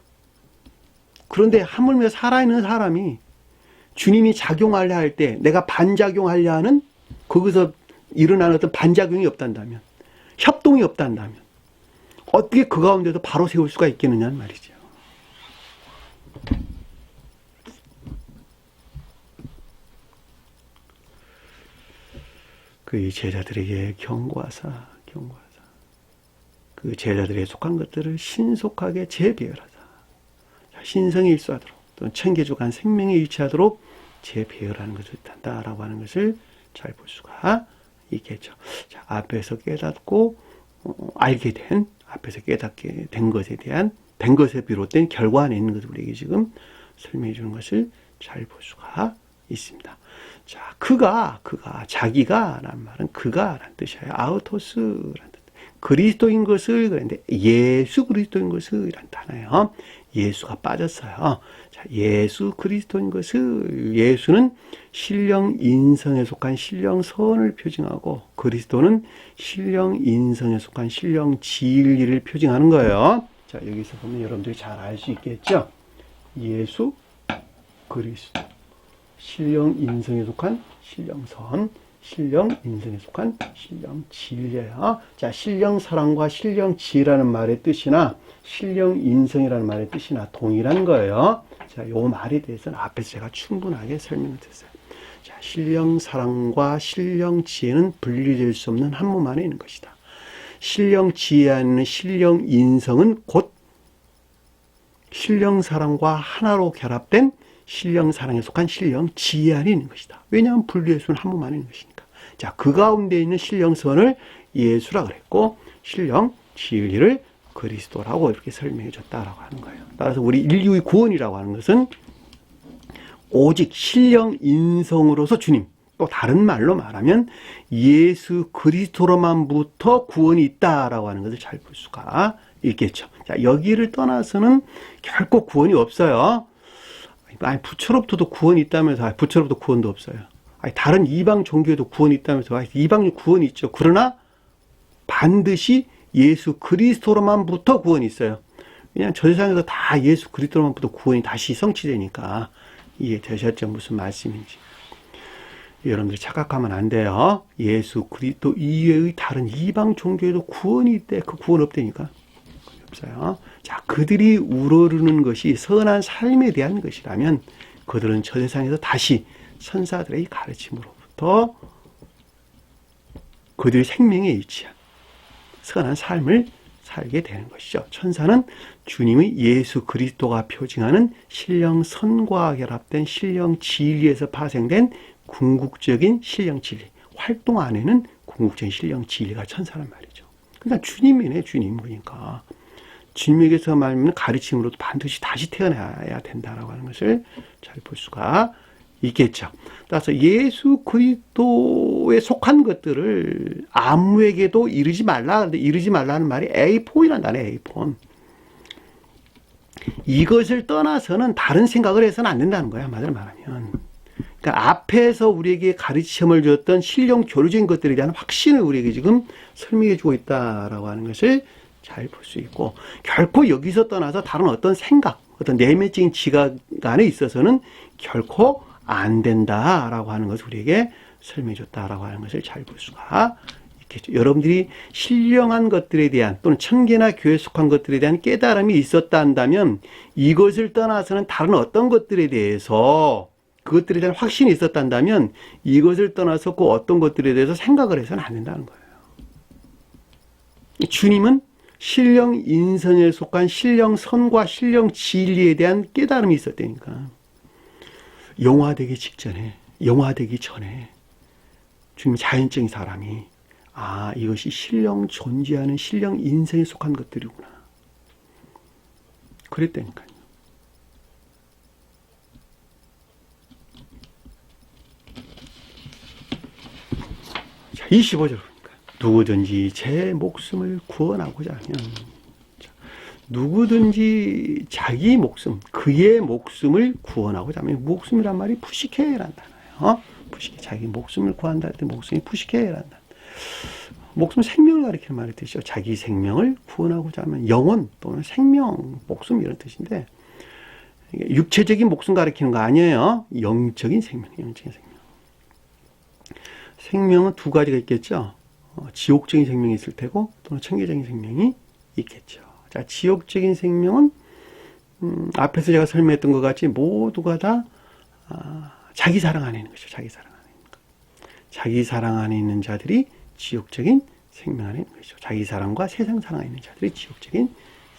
그런데 하물며 살아있는 사람이 주님이 작용하려 할 때 내가 반작용하려 하는 거기서 일어나는 어떤 반작용이 없단다면, 협동이 없단다면 어떻게 그 가운데도 바로 세울 수가 있겠느냐는 말이죠. 그 제자들에게 경고하사 그 제자들에게 속한 것들을 신속하게 재배열하자. 신성에 일수하도록 또는 천계주간 생명에 일치하도록 재배열하는 것을 뜻한다라고 하는 것을 잘 볼 수가 있겠죠. 앞에서 깨닫고 앞에서 깨닫게 된 것에 대한 된 것에 비롯된 결과 안에 있는 것을 우리에게 지금 설명해 주는 것을 잘 볼 수가 있습니다. 자, 자기가 라는 말은 그가라는 뜻이에요. 아우토스라는 뜻. 그리스도인 것을 그랬는데 예수 그리스도인 것을 이란 단어예요. 예수가 빠졌어요. 자, 예수 그리스도인 것을, 예수는 신령 인성에 속한 신령 선을 표징하고 그리스도는 신령 인성에 속한 신령 진리를 표징하는 거예요. 자, 여기서 보면 여러분들이 잘 알 수 있겠죠? 예수 그리스도, 신령 인성에 속한 신령 선, 신령 인성에 속한 신령 진리예요. 자, 신령 사랑과 신령 지혜라는 말의 뜻이나 신령 인성이라는 말의 뜻이나 동일한 거예요. 자, 요 말에 대해서는 앞에서 제가 충분하게 설명을 드렸어요. 자, 신령 사랑과 신령 지혜는 분리될 수 없는 한 몸 안에 있는 것이다. 신령 지혜 안에 있는 신령 인성은 곧 신령 사랑과 하나로 결합된 신령 사랑에 속한 신령 지혜 안에 있는 것이다. 왜냐하면 분리할 수는 한 몸 안에 있는 것이니까. 자, 그 가운데 있는 신령 선을 예수라 그랬고 신령 진리를 그리스도라고 이렇게 설명해 줬다라고 하는 거예요. 따라서 우리 인류의 구원이라고 하는 것은 오직 신령 인성으로서 주님, 또 다른 말로 말하면 예수 그리스도로만부터 구원이 있다라고 하는 것을 잘 볼 수가 있겠죠. 자, 여기를 떠나서는 결코 구원이 없어요. 아니, 부처로부터도 구원이 있다면서, 부처로부터 구원도 없어요. 아니, 다른 이방 종교에도 구원이 있다면서, 이방 구원이 있죠. 그러나 반드시 예수 그리스도로만부터 구원이 있어요. 그냥 저 세상에서 다 예수 그리스도로만부터 구원이 다시 성취되니까 이해되셨죠? 무슨 말씀인지. 여러분들이 착각하면 안 돼요. 예수 그리스도 이외의 다른 이방 종교에도 구원이 있대. 그 구원 없다니까. 없어요. 자, 그들이 우러르는 것이 선한 삶에 대한 것이라면 그들은 저 세상에서 다시 선사들의 가르침으로부터 그들의 생명에 일치한 선한 삶을 살게 되는 것이죠. 천사는 주님의 예수 그리스도가 표징하는 신령 선과 결합된 신령 진리에서 파생된 궁극적인 신령 진리, 활동 안에는 궁극적인 신령 진리가 천사란 말이죠. 그러니까 주님이네, 주님. 그러니까 주님에게서 말하는 가르침으로도 반드시 다시 태어나야 된다라고 하는 것을 잘 볼 수가 있겠죠. 따라서 예수 그리스도에 속한 것들을 아무에게도 이르지 말라. 근데 이르지 말라는 말이 에이폰이란 단어예요. 에이폰. 이것을 떠나서는 다른 생각을 해서는 안 된다는 거야. 한마디로 말하면. 그러니까 앞에서 우리에게 가르침을 줬던 신령 교류적인 것들에 대한 확신을 우리에게 지금 설명해 주고 있다라고 하는 것을 잘 볼 수 있고, 결코 여기서 떠나서 다른 어떤 생각, 어떤 내면적인 지각 안에 있어서는 결코 안 된다라고 하는 것을 우리에게 설명해 줬다라고 하는 것을 잘 볼 수가 있겠죠. 여러분들이 신령한 것들에 대한 또는 천계나 교회에 속한 것들에 대한 깨달음이 있었다 한다면 이것을 떠나서는 다른 어떤 것들에 대해서 그것들에 대한 확신이 있었다 한다면 이것을 떠나서 그 어떤 것들에 대해서 생각을 해서는 안 된다는 거예요. 주님은 신령 인성에 속한 신령 선과 신령 진리에 대한 깨달음이 있었다니까. 영화되기 직전에, 영화되기 전에 주님 자연적인 사람이 이것이 신령 존재하는 신령 인성에 속한 것들이구나. 그랬다니까요. 자, 25절 보니까 누구든지 제 목숨을 구원하고자 하면, 누구든지 자기 목숨, 그의 목숨을 구원하고자 하면, 목숨이란 말이 푸시케라는 단어예요. 푸시케, 자기 목숨을 구한다 할 때 목숨이 푸시케라는 단어. 목숨, 생명을 가리키는 말의 뜻이죠. 자기 생명을 구원하고자 하면 영혼 또는 생명, 목숨 이런 뜻인데, 육체적인 목숨 가리키는 거 아니에요. 영적인 생명, 영적인 생명. 생명은 두 가지가 있겠죠. 지옥적인 생명이 있을 테고 또는 천계적인 생명이 있겠죠. 자, 지옥적인 생명은 앞에서 제가 설명했던 것 같이 모두가 다 자기 사랑 안에 있는 것이죠. 자기 사랑 안에 있는 것. 자기 사랑 안에 있는 자들이 지옥적인 생명 안에 있는 것이죠. 자기 사랑과 세상 사랑 안에 있는 자들이 지옥적인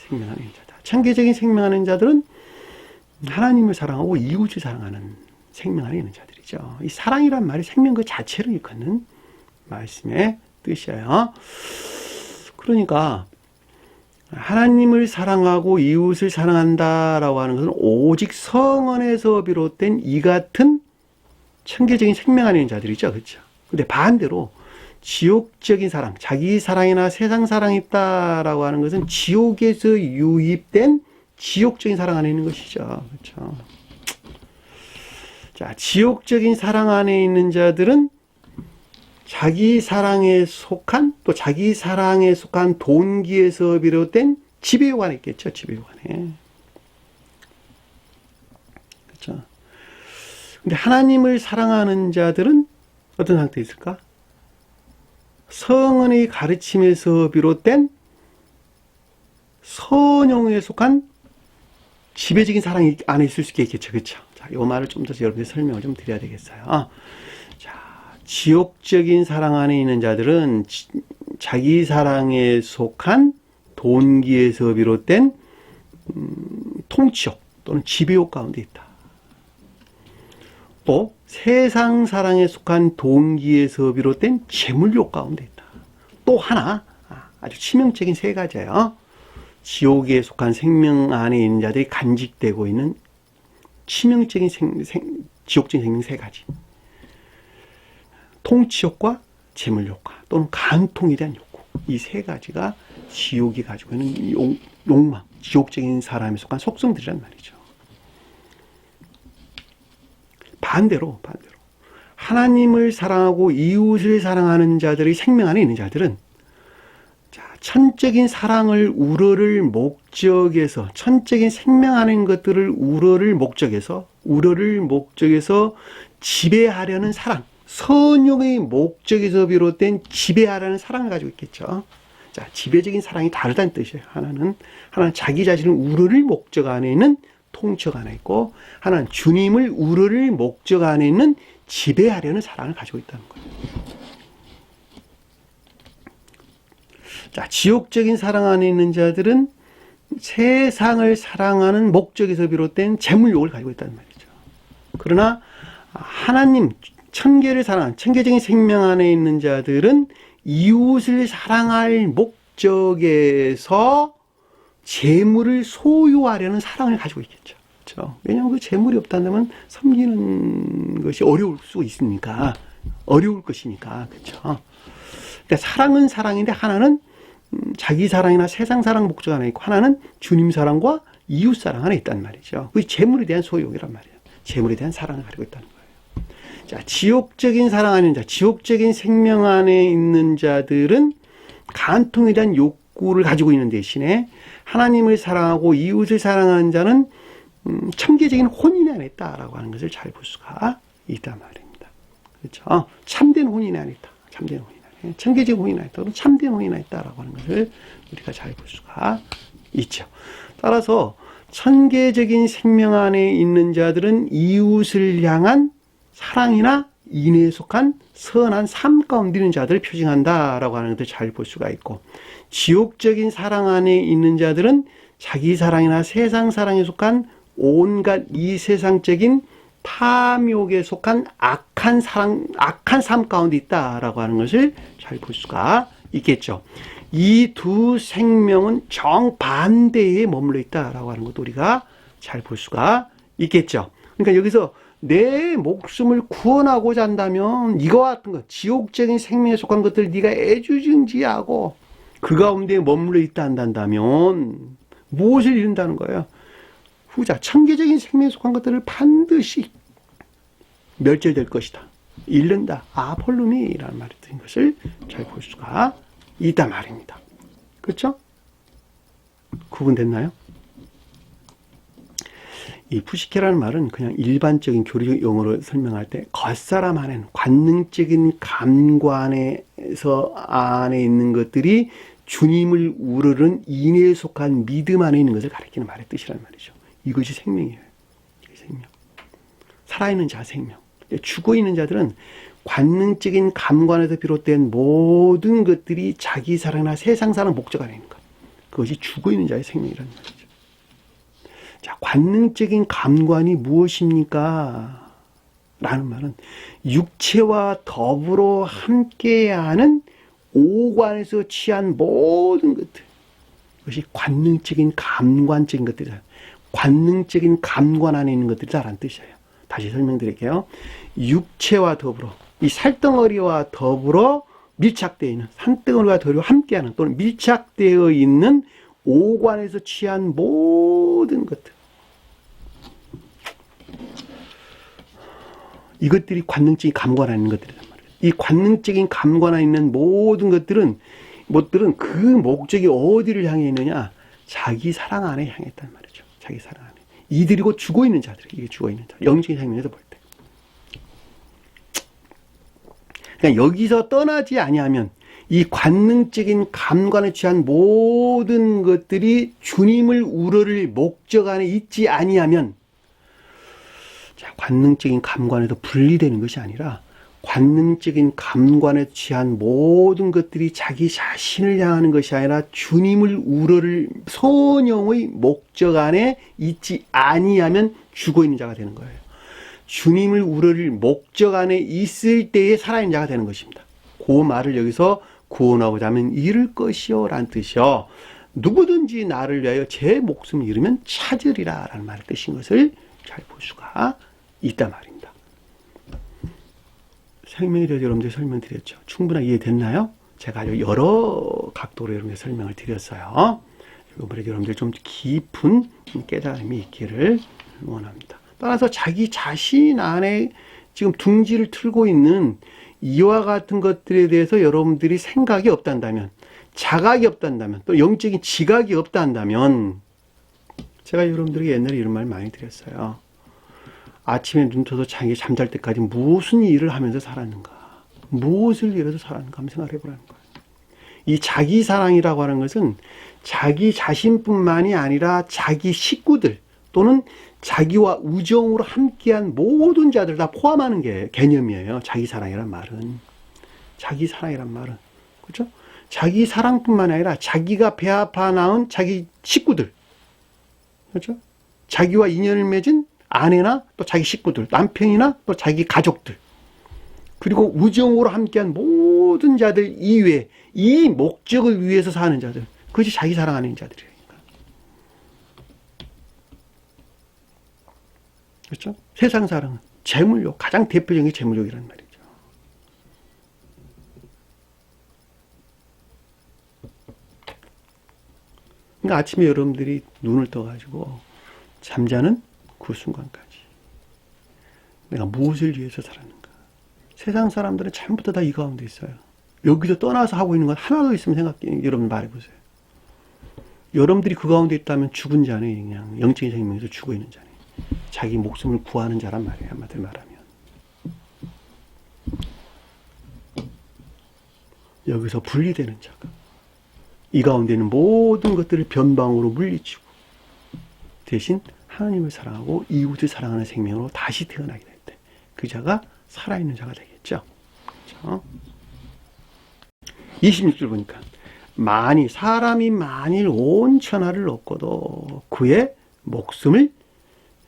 생명 안에 있는 자다. 천계적인 생명 안에 있는 자들은 하나님을 사랑하고 이웃을 사랑하는 생명 안에 있는 자들이죠. 이 사랑이란 말이 생명 그 자체를 일컫는 말씀의 뜻이에요. 그러니까 하나님을 사랑하고 이웃을 사랑한다라고 하는 것은 오직 성언에서 비롯된 이 같은 천계적인 생명 안에 있는 자들이죠. 그렇죠? 근데 반대로 지옥적인 사랑, 자기 사랑이나 세상 사랑이 있다라고 하는 것은 지옥에서 유입된 지옥적인 사랑 안에 있는 것이죠. 그렇죠? 자, 지옥적인 사랑 안에 있는 자들은 자기 사랑에 속한, 또 자기 사랑에 속한 동기에서 비롯된 지배요관에 있겠죠. 지배요관에. 그렇죠. 근데 하나님을 사랑하는 자들은 어떤 상태에 있을까? 성은의 가르침에서 비롯된 선용에 속한 지배적인 사랑이 안에 있을 수 있겠죠. 그렇죠. 자, 이 말을 좀 더 여러분들 설명을 좀 드려야 되겠어요. 자, 지옥적인 사랑 안에 있는 자들은 자기 사랑에 속한 동기에서 비롯된 통치욕 또는 지배욕 가운데 있다. 또 세상 사랑에 속한 동기에서 비롯된 재물욕 가운데 있다. 또 하나 아주 치명적인 세 가지예요. 지옥에 속한 생명 안에 있는 자들이 간직되고 있는 치명적인 지옥적인 생명 세 가지. 통치욕과 재물욕과 또는 간통에 대한 욕구. 이 세 가지가 지옥이 가지고 있는 욕망, 지옥적인 사람에 속한 속성들이란 말이죠. 반대로 하나님을 사랑하고 이웃을 사랑하는 자들의 생명 안에 있는 자들은 천적인 사랑을 우러를 목적에서, 천적인 생명 안에 있는 것들을 우러를 목적에서 지배하려는 사랑, 선용의 목적에서 비롯된 지배하려는 사랑을 가지고 있겠죠. 자, 지배적인 사랑이 다르다는 뜻이에요. 하나는 자기 자신을 우러를 목적 안에 있는 통치가 하나 있고, 하나는 주님을 우러를 목적 안에 있는 지배하려는 사랑을 가지고 있다는 거예요. 자, 지옥적인 사랑 안에 있는 자들은 세상을 사랑하는 목적에서 비롯된 재물욕을 가지고 있다는 말이죠. 그러나 하나님, 천계를 사랑하는 천계적인 생명 안에 있는 자들은 이웃을 사랑할 목적에서 재물을 소유하려는 사랑을 가지고 있겠죠. 그렇죠? 왜냐하면 그 재물이 없다면 섬기는 것이 어려울 수 있으니까, 어려울 것이니까. 그렇죠? 그러니까 사랑은 사랑인데 하나는 자기 사랑이나 세상 사랑 목적 안에 있고, 하나는 주님 사랑과 이웃 사랑 안에 있단 말이죠. 그 재물에 대한 소유욕이란 말이에요. 재물에 대한 사랑을 가지고 있다는 거예요. 자, 지옥적인 사랑 안에 있는 자, 지옥적인 생명 안에 있는 자들은 간통에 대한 욕구를 가지고 있는 대신에 하나님을 사랑하고 이웃을 사랑하는 자는 천계적인 혼인 안에 있다라고 하는 것을 잘 볼 수가 있단 말입니다. 그렇죠? 참된 혼인 안에 있다. 참된 혼인 안에. 천계적인 혼인 안에 있다. 또는 참된 혼인 안에 있다라고 하는 것을 우리가 잘 볼 수가 있죠. 따라서 천계적인 생명 안에 있는 자들은 이웃을 향한 사랑이나 인애에 속한 선한 삶 가운데 있는 자들을 표징한다라고 하는 것을 잘 볼 수가 있고, 지옥적인 사랑 안에 있는 자들은 자기 사랑이나 세상 사랑에 속한 온갖 이 세상적인 탐욕에 속한 악한 삶 가운데 있다라고 하는 것을 잘 볼 수가 있겠죠. 이 두 생명은 정반대에 머물러 있다라고 하는 것도 우리가 잘 볼 수가 있겠죠. 그러니까 여기서 내 목숨을 구원하고자 한다면 이와 같은 것, 지옥적인 생명에 속한 것들을 네가 애주증지하고 그 가운데 머물러 있다 한다면 무엇을 이룬다는 거예요? 후자, 천계적인 생명에 속한 것들을 반드시 멸절될 것이다. 잃는다. 아폴루미라는 말이 든 것을 잘 볼 수가 있단 말입니다. 그렇죠? 구분됐나요? 이 푸시케라는 말은 그냥 일반적인 교리적 용어로 설명할 때 겉사람 안에는 관능적인 감관에서 안에 있는 것들이 주님을 우러른 인애에 속한 믿음 안에 있는 것을 가리키는 말의 뜻이란 말이죠. 이것이 생명이에요. 이게 생명. 살아있는 자 생명. 죽어있는 자들은 관능적인 감관에서 비롯된 모든 것들이 자기 사랑이나 세상 사랑 목적 안에 있는 것. 그것이 죽어있는 자의 생명이라는 말이죠. 자, 관능적인 감관이 무엇입니까? 라는 말은 육체와 더불어 함께하는 오관에서 취한 모든 것들, 그것이 관능적인 감관적인 것들이다. 관능적인 감관 안에 있는 것들이다라는 뜻이에요. 다시 설명드릴게요. 육체와 더불어 이 살덩어리와 더불어 밀착되어 있는 산덩어리와 더불어 함께하는 또는 밀착되어 있는 오관에서 취한 모든 것들, 이것들이 관능적인 감관 안에 있는 것들이란 말이에요. 이 관능적인 감관 안에 있는 모든 것들은 그 목적이 어디를 향해 있느냐? 자기 사랑 안에 향해 있단 말이죠. 자기 사랑 안에. 이들이고 죽어 있는 자들, 이게 죽어 있는 자. 영적인 생명에서 볼 때. 그러니까 여기서 떠나지 아니하면 이 관능적인 감관에 취한 모든 것들이 주님을 우러를 목적 안에 있지 아니하면, 자, 관능적인 감관에서 분리되는 것이 아니라 관능적인 감관에 취한 모든 것들이 자기 자신을 향하는 것이 아니라 주님을 우러를 성령의 목적 안에 있지 아니하면 죽어 있는 자가 되는 거예요. 주님을 우러를 목적 안에 있을 때에 살아있는 자가 되는 것입니다. 그 말을 여기서 구원하고자 하면 잃을 것이요 라는 뜻이요. 누구든지 나를 위하여 제 목숨을 잃으면 찾으리라 라는 말의 뜻인 것을 잘 볼 수가 있단 말입니다. 생명에 대해서 여러분들 설명드렸죠. 충분하게 이해됐나요? 제가 아주 여러 각도로 여러분들 설명을 드렸어요. 이번에 여러분들 좀 깊은 깨달음이 있기를 원합니다. 따라서 자기 자신 안에 지금 둥지를 틀고 있는 이와 같은 것들에 대해서 여러분들이 생각이 없단다면, 자각이 없단다면, 또 영적인 지각이 없단다면, 제가 여러분들에게 옛날에 이런 말 많이 드렸어요. 아침에 눈 떠서 자기 잠잘 때까지 무슨 일을 하면서 살았는가, 무엇을 위해서 살았는가 한번 생각을 해보라는 거예요. 이 자기 사랑이라고 하는 것은 자기 자신뿐만이 아니라 자기 식구들 또는 자기와 우정으로 함께한 모든 자들 다 포함하는 게 개념이에요. 자기 사랑이란 말은. 자기 사랑이란 말은. 그렇죠? 자기 사랑뿐만 아니라 자기가 배 아파 낳은 자기 식구들. 그렇죠? 자기와 인연을 맺은 아내나 또 자기 식구들, 남편이나 또 자기 가족들. 그리고 우정으로 함께한 모든 자들 이외에 이 목적을 위해서 사는 자들. 그것이 자기 사랑하는 자들이에요. 그렇죠? 세상 사랑은 재물욕, 가장 대표적인 게 재물욕이라는 말이죠. 그러니까 아침에 여러분들이 눈을 떠가지고 잠자는 그 순간까지 내가 무엇을 위해서 살았는가. 세상 사람들은 전부 다 이 가운데 있어요. 여기서 떠나서 하고 있는 건 하나도 있으면 여러분 말해보세요. 여러분들이 그 가운데 있다면 죽은 자네, 그냥 영적인 생명에서 죽어 있는 자네. 자기 목숨을 구하는 자란 말이에요. 한마디로 말하면. 여기서 분리되는 자가 이 가운데 있는 모든 것들을 변방으로 물리치고 대신 하나님을 사랑하고 이웃을 사랑하는 생명으로 다시 태어나게 될 때 그 자가 살아있는 자가 되겠죠. 그렇죠? 26절 보니까 사람이 만일 온 천하를 얻고도 그의 목숨을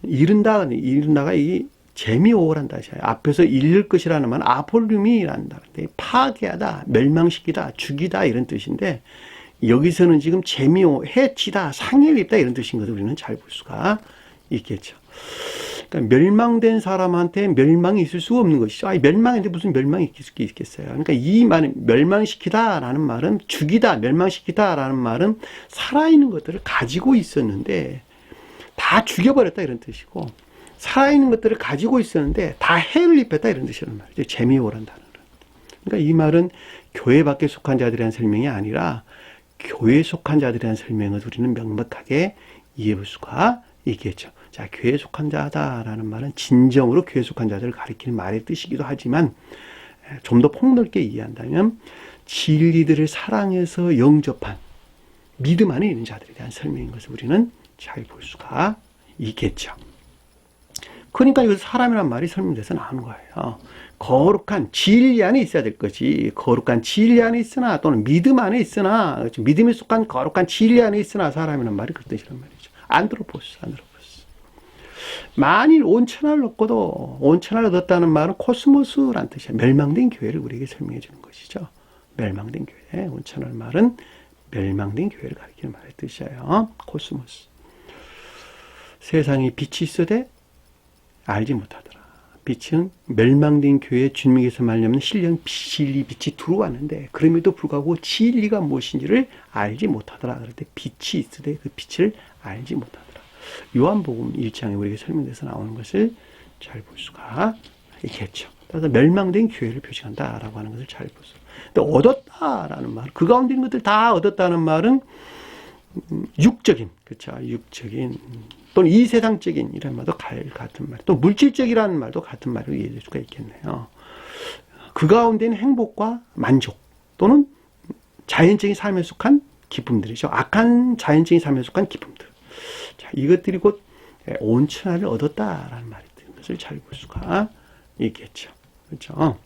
잃는다가 이 재미오란다. 앞에서 잃을 것이라는 말은 아폴륨이란다. 파괴하다, 멸망시키다, 죽이다 이런 뜻인데 여기서는 지금 해치다, 상해를 입다 이런 뜻인 것을 우리는 잘 볼 수가 있겠죠. 그러니까 멸망된 사람한테 멸망이 있을 수가 없는 것이죠. 멸망인데 무슨 멸망이 있겠어요. 그러니까 이 말은 멸망시키다라는 말은 죽이다, 멸망시키다라는 말은 살아있는 것들을 가지고 있었는데 다 죽여버렸다 이런 뜻이고 살아있는 것들을 가지고 있었는데 다 해를 입혔다 이런 뜻이란 말이죠. 재미오란 단어는. 그러니까 이 말은 교회 밖에 속한 자들에 대한 설명이 아니라 교회에 속한 자들에 대한 설명을 우리는 명백하게 이해해 볼 수가 있겠죠. 자, 교회에 속한 자다라는 말은 진정으로 교회에 속한 자들을 가리키는 말의 뜻이기도 하지만 좀 더 폭넓게 이해한다면 진리들을 사랑해서 영접한 믿음 안에 있는 자들에 대한 설명인 것을 우리는 잘 볼 수가 있겠죠. 그러니까 여기서 사람이란 말이 설명돼서 나오는 거예요. 거룩한 진리 안에 있어야 될 것이 거룩한 진리 안에 있으나 또는 믿음 안에 있으나 믿음에 속한 거룩한 진리 안에 있으나 사람이란 말이 그 뜻이란 말이죠. 안드로포스. 만일 온 천하를 얻고도 온 천하를 얻었다는 말은 코스모스라는 뜻이에요. 멸망된 교회를 우리에게 설명해 주는 것이죠. 멸망된 교회. 온 천하의 말은 멸망된 교회를 가리키는 말의 뜻이에요. 코스모스. 세상에 빛이 있어도 알지 못하더라. 빛은 멸망된 교회의 주님에게서 말미암는 신령 진리 빛이 들어왔는데 그럼에도 불구하고 진리가 무엇인지를 알지 못하더라. 그럴 때 빛이 있으되 그 빛을 알지 못하더라. 요한복음 1장에 우리에게 설명돼서 나오는 것을 잘 볼 수가 있겠죠. 따라서 멸망된 교회를 표시한다라고 하는 것을 잘 볼 수. 근데 얻었다라는 말, 그 가운데 있는 것들 다 얻었다는 말은 육적인, 그렇죠? 육적인 또는 이 세상적인 이런 말도 같은 말, 또 물질적이라는 말도 같은 말로 이해될 수가 있겠네요. 그 가운데 있는 행복과 만족 또는 자연적인 삶에 속한 기쁨들이죠. 악한 자연적인 삶에 속한 기쁨들. 자, 이것들이 곧 온천하를 얻었다라는 말이 되는 것을 잘 볼 수가 있겠죠. 그렇죠?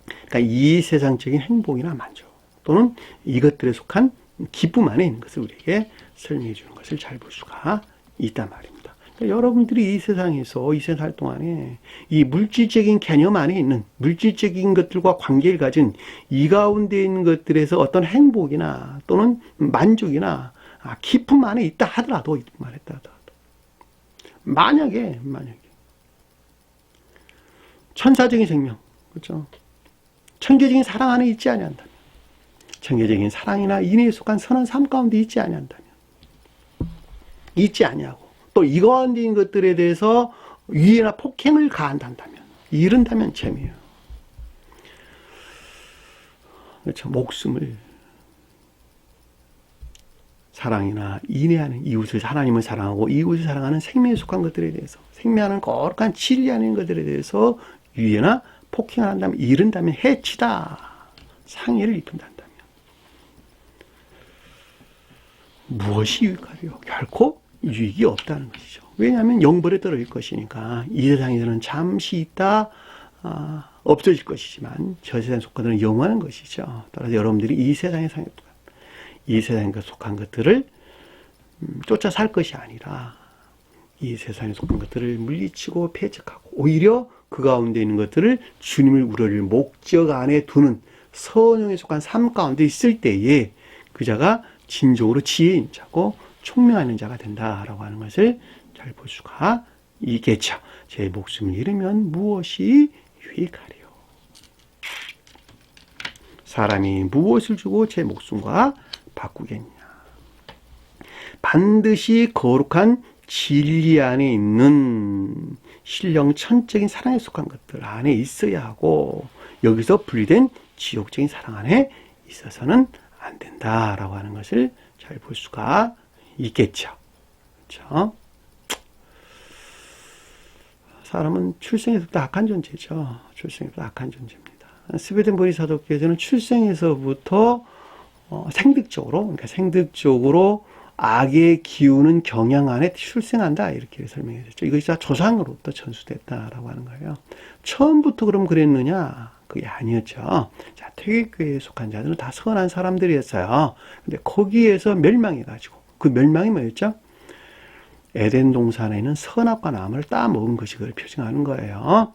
그러니까 이 세상적인 행복이나 만족 또는 이것들에 속한 기쁨 안에 있는 것을 우리에게 설명해 주는 것을 잘 볼 수가 있단 말입니다. 그러니까 여러분들이 이 세상에서 이 세상 살 동안에 이 물질적인 개념 안에 있는 물질적인 것들과 관계를 가진 이 가운데 있는 것들에서 어떤 행복이나 또는 만족이나 기쁨 안에 있다 하더라도 만약에 천사적인 생명, 그렇죠? 천교적인 사랑 안에 있지 아니한다면, 천교적인 사랑이나 인애에 속한 선한 삶 가운데 있지 아니한다면, 있지 아니하고 또 이 가운데 있는 것들에 대해서 위해나 폭행을 가한다면, 이른다면 재미예요. 그렇죠? 목숨을 사랑이나 인애하는 이웃을 하나님을 사랑하고 이웃을 사랑하는 생명에 속한 것들에 대해서 생명하는 거룩한 진리 안에 있는 것들에 대해서 위해나 폭행을 한다면 이른다면 해치다 상해를 입힌다면 무엇이 유익하리요? 결코 유익이 없다는 것이죠. 왜냐하면 영벌에 떨어질 것이니까 이 세상에서는 잠시 있다 없어질 것이지만 저 세상에 속한 영원한 것이죠. 따라서 여러분들이 이 세상에 속한 것들을 쫓아 살 것이 아니라 이 세상에 속한 것들을 물리치고 폐척하고 오히려 그 가운데 있는 것들을 주님을 우러릴 목적 안에 두는 선용에 속한 삶 가운데 있을 때에 그 자가 진정으로 지혜인 자고 총명하는 자가 된다라고 하는 것을 잘 볼 수가 있겠죠. 제 목숨을 잃으면 무엇이 유익하리요? 사람이 무엇을 주고 제 목숨과 바꾸겠냐? 반드시 거룩한 진리 안에 있는 신령 천적인 사랑에 속한 것들 안에 있어야 하고 여기서 분리된 지옥적인 사랑 안에 있어서는 안 된다라고 하는 것을 잘 볼 수가 있겠죠. 그렇죠? 사람은 출생에서부터 악한 존재죠. 출생에서부터 악한 존재입니다. 스웨덴 보리사도께서는 출생에서부터 생득적으로, 그러니까 생득적으로 악의 기우는 경향 안에 출생한다 이렇게 설명해 줬죠. 이것이 다 조상으로부터 전수됐다라고 하는 거예요. 처음부터 그럼 그랬느냐? 그게 아니었죠. 자, 태교교회에 속한 자들은 다 선한 사람들이었어요. 근데 거기에서 멸망해가지고 그 멸망이 뭐였죠? 에덴 동산에 있는 선악과 나무를 따먹은 것이 그걸 표징하는 거예요.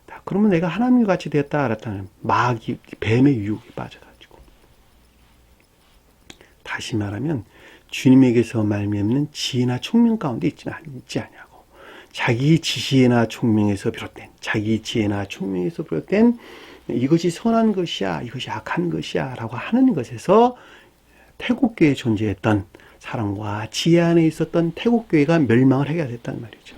자, 그러면 내가 하나님과 같이 됐다 알았다는 마귀, 뱀의 유혹에 빠져가지고 다시 말하면 주님에게서 말미암는 지혜나 총명 가운데 있지 않냐고. 자기 지혜나 총명에서 비롯된 자기 지혜나 총명에서 비롯된 이것이 선한 것이야 이것이 악한 것이야 라고 하는 것에서 태국교회에 존재했던 사랑과 지혜 안에 있었던 태국교회가 멸망을 하게 됐단 말이죠.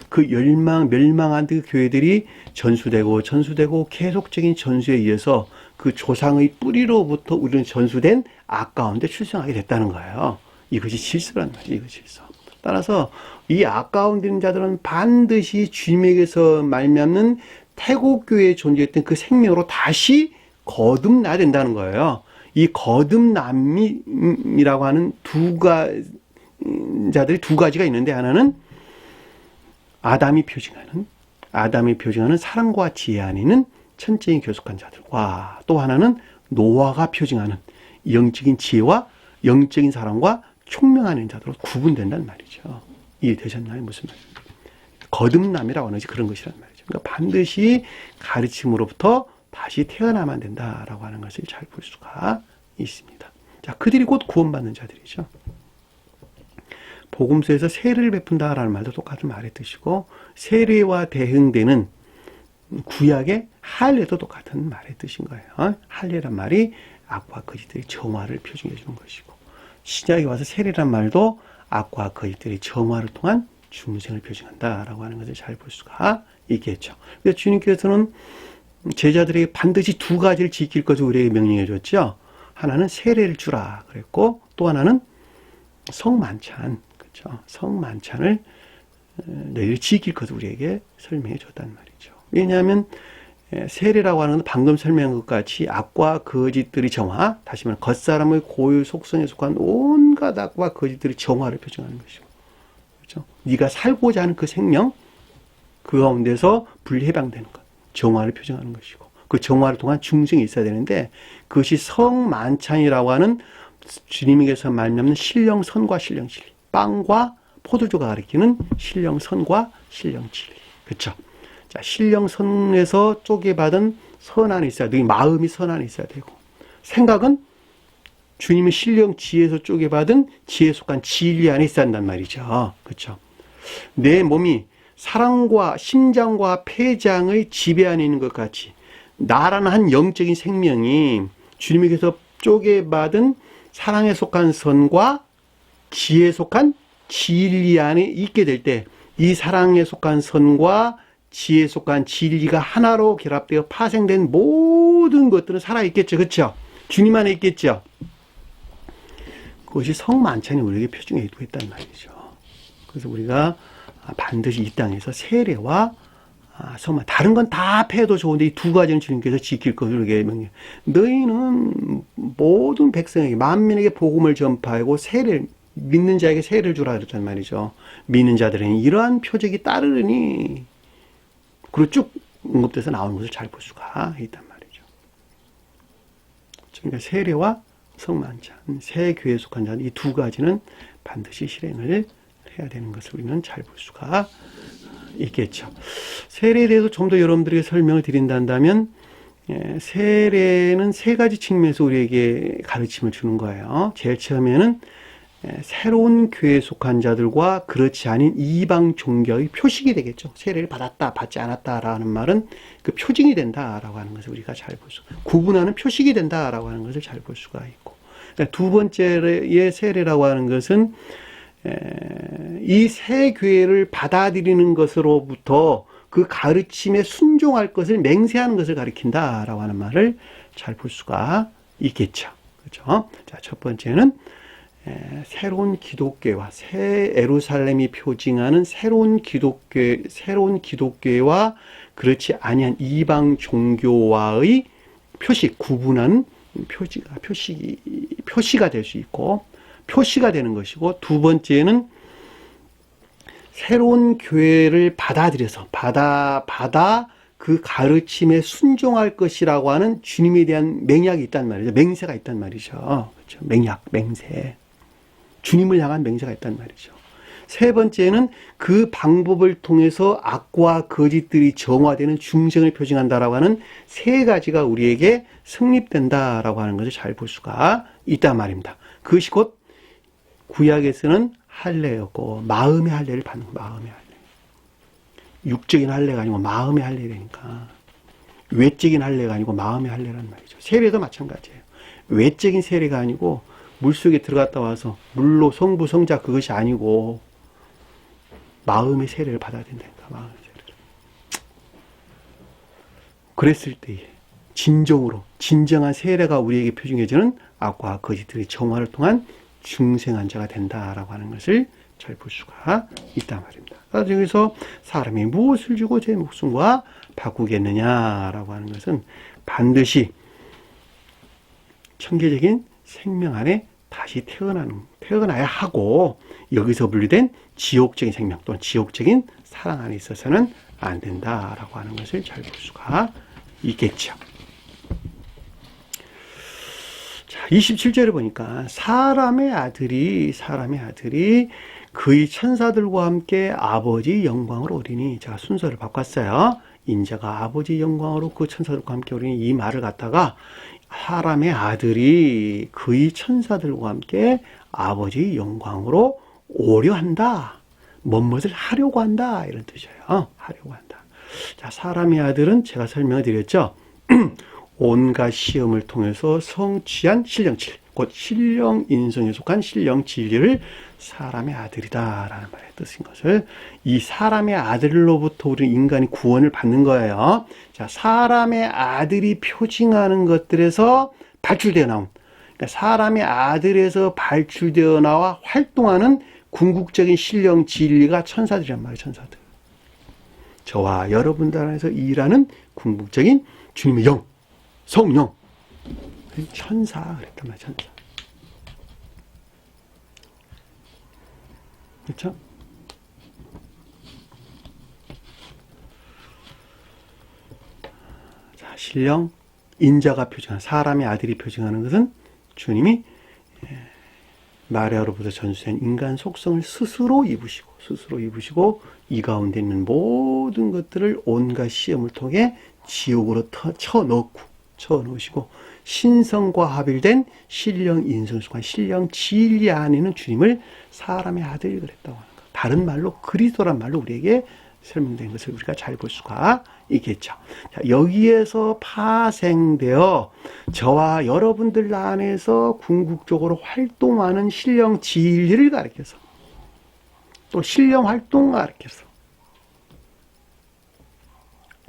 그 멸망한 그 교회들이 전수되고 계속적인 전수에 의해서 그 조상의 뿌리로부터 우리는 전수된 악 가운데 출생하게 됐다는 거예요. 이것이 질서란 말이에요. 이것이 질서. 따라서 이 악 가운데 있는 자들은 반드시 주님에게서 말미암는 태국교회에 존재했던 그 생명으로 다시 거듭나야 된다는 거예요. 이 거듭남이라고 하는 자들이 두 가지가 있는데 하나는 아담이 표징하는 사랑과 지혜 안에 있는 천적인 교속한 자들과 또 하나는 노아가 표징하는 영적인 지혜와 영적인 사랑과 총명하는 자들로 구분된다는 말이죠. 이해되셨나요? 무슨 말입니까? 거듭남이라고 하는 것이 그런 것이란 말이죠. 그러니까 반드시 가르침으로부터 다시 태어나면 된다라고 하는 것을 잘 볼 수가 있습니다. 자, 그들이 곧 구원받는 자들이죠. 복음서에서 세례를 베푼다라는 말도 똑같은 말의 뜻이고, 세례와 대응되는 구약의 할례도 똑같은 말의 뜻인 거예요. 할례란 말이 악과 거짓들의 정화를 표징해 주는 것이고, 신약에 와서 세례란 말도 악과 거짓들의 정화를 통한 중생을 표징한다라고 하는 것을 잘 볼 수가 있겠죠. 그래서 주님께서는 제자들에게 반드시 두 가지를 지킬 것을 우리에게 명령해 줬죠. 하나는 세례를 주라 그랬고, 또 하나는 성만찬, 그렇죠. 성만찬을 너희를 지킬 것을 우리에게 설명해 줬단 말이죠. 왜냐하면 세례라고 하는 건 방금 설명한 것 같이 악과 거짓들의 정화, 다시 말하면 겉사람의 고유 속성에 속한 온갖 악과 거짓들의 정화를 표정하는 것이고, 그렇죠. 네가 살고자 하는 그 생명, 그 가운데서 분리해방되는 것, 정화를 표정하는 것이고, 그 정화를 통한 중생이 있어야 되는데, 그것이 성만찬이라고 하는 주님에게서 말미암는 신령선과 신령진리, 빵과 포도주가 가리키는 신령선과 신령진리, 그렇죠. 자, 신령선에서 쪼개받은 선 안에 있어야 되고, 마음이 선 안에 있어야 되고, 생각은 주님의 신령지에서 쪼개받은 지혜에 속한 진리 안에 있어야 한단 말이죠. 그렇죠. 내 몸이 사랑과 심장과 폐장의 지배 안에 있는 것 같이 나라는 한 영적인 생명이 주님에게서 쪼개받은 사랑에 속한 선과 지혜에 속한 진리 안에 있게 될 때, 이 사랑에 속한 선과 지혜에 속한 진리가 하나로 결합되어 파생된 모든 것들은 살아있겠죠. 그렇죠? 주님 안에 있겠죠. 그것이 성만찬이 우리에게 표징해 주고 있단 말이죠. 그래서 우리가 반드시 이 땅에서 세례와 성만, 다른 건 다 패도 좋은데 이 두 가지는 주님께서 지킬 것을 우리에게 명령. 너희는 모든 백성에게, 만민에게 복음을 전파하고 세례를, 믿는 자에게 세례를 주라 그랬단 말이죠. 믿는 자들은 이러한 표적이 따르니, 그리고 쭉 언급돼서 나오는 것을 잘 볼 수가 있단 말이죠. 그러니까 세례와 성만찬, 새 교회에 속한 자는 이 두 가지는 반드시 실행을 해야 되는 것을 우리는 잘 볼 수가 있겠죠. 세례에 대해서 좀 더 여러분들에게 설명을 드린다면, 세례는 세 가지 측면에서 우리에게 가르침을 주는 거예요. 제일 처음에는 새로운 교회에 속한 자들과 그렇지 않은 이방 종교의 표식이 되겠죠. 세례를 받았다, 받지 않았다라는 말은 그 표징이 된다라고 하는 것을 우리가 잘 볼 수, 구분하는 표식이 된다라고 하는 것을 잘 볼 수가 있고, 두 번째의 세례라고 하는 것은 이 새 교회를 받아들이는 것으로부터 그 가르침에 순종할 것을 맹세하는 것을 가리킨다라고 하는 말을 잘 볼 수가 있겠죠. 그렇죠? 자, 첫 번째는 새로운 기독교와 새 예루살렘이 표징하는 새로운 기독교와 그렇지 아니한 이방 종교와의 표식, 구분하는 표시가 될 수 있고, 표시가 되는 것이고, 두 번째는 새로운 교회를 받아들여서 그 가르침에 순종할 것이라고 하는 주님에 대한 맹약이 있단 말이죠. 맹세가 있단 말이죠. 그렇죠? 맹세. 주님을 향한 맹세가 있단 말이죠. 세 번째는 그 방법을 통해서 악과 거짓들이 정화되는 중생을 표징한다라고 하는 세 가지가 우리에게 성립된다라고 하는 것을 잘 볼 수가 있단 말입니다. 그것이 곧 구약에서는 할례였고, 마음의 할례를 받는, 마음의 할례. 육적인 할례가 아니고 마음의 할례라니까. 외적인 할례가 아니고 마음의 할례란 말이죠. 세례도 마찬가지예요. 외적인 세례가 아니고 물속에 들어갔다 와서 물로 성부 성자 그것이 아니고 마음의 세례를 받아야 된다니까. 마음의 세례를. 그랬을 때에 진정한 세례가 우리에게 표징해주는 악과 거짓들의 정화를 통한 중생한 자가 된다라고 하는 것을 잘 볼 수가 있단 말입니다. 그래서 여기서 사람이 무엇을 주고 제 목숨과 바꾸겠느냐라고 하는 것은 반드시 천계적인 생명 안에 다시 태어나야 하고, 여기서 분리된 지옥적인 생명 또는 지옥적인 사랑 안에 있어서는 안 된다라고 하는 것을 잘 볼 수가 있겠죠. 자, 27절을 보니까 사람의 아들이 그의 천사들과 함께 아버지 영광으로 오리니, 제가 순서를 바꿨어요. 인자가 아버지 영광으로 그 천사들과 함께 오리니, 이 말을 갖다가 사람의 아들이 그의 천사들과 함께 아버지의 영광으로 오려 한다. 무엇을 하려고 한다. 이런 뜻이에요. 하려고 한다. 자, 사람의 아들은 제가 설명을 드렸죠. 온갖 시험을 통해서 성취한 신령질, 곧 신령인성에 속한 신령진리를 사람의 아들이다라는 말의 뜻인 것을, 이 사람의 아들로부터 우리 인간이 구원을 받는 거예요. 자, 사람의 아들이 표징하는 것들에서 발출되어 나온, 그러니까 사람의 아들에서 발출되어 나와 활동하는 궁극적인 신령진리가 천사들이란 말이에요. 천사들. 저와 여러분들 안에서 일하는 궁극적인 주님의 영, 성령, 천사 그랬단 말이야. 천사. 그렇죠? 자, 신령 인자가 표징하는, 사람의 아들이 표징하는 것은 주님이 마리아로부터 전수된 인간 속성을 스스로 입으시고 이 가운데 있는 모든 것들을 온갖 시험을 통해 지옥으로 쳐넣으시고 신성과 합일된 신령 인성에 속한 신령 진리 안에는 주님을 사람의 아들 그랬다고 하는 것. 다른 말로 그리스도란 말로 우리에게 설명된 것을 우리가 잘 볼 수가 있겠죠. 자, 여기에서 파생되어 저와 여러분들 안에서 궁극적으로 활동하는 신령 진리를 가리켜서, 또 신령 활동을 가리켜서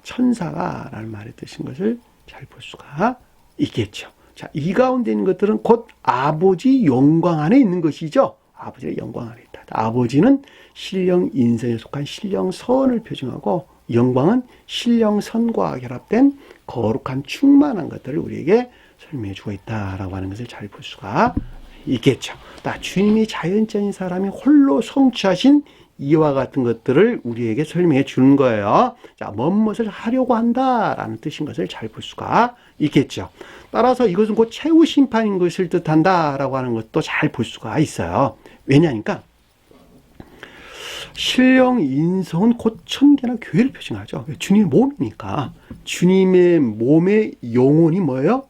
천사가라는 말의 뜻인 것을 잘 볼 수가 있겠죠. 자, 이 가운데 있는 것들은 곧 아버지 영광 안에 있는 것이죠. 아버지의 영광 안에 있다. 아버지는 신령 인성에 속한 신령 선을 표징하고, 영광은 신령 선과 결합된 거룩한 충만한 것들을 우리에게 설명해 주고 있다라고 하는 것을 잘 볼 수가 있겠죠. 주님이 자연적인 사람이 홀로 성취하신 이와 같은 것들을 우리에게 설명해 주는 거예요. 자, 무엇을 하려고 한다라는 뜻인 것을 잘 볼 수가 있겠죠. 따라서 이것은 곧 최후 심판인 것을 뜻한다라고 하는 것도 잘 볼 수가 있어요. 왜냐니까 신령 인성은 곧 천계나 교회를 표징하죠. 주님의 몸이니까. 주님의 몸의 영혼이 뭐예요?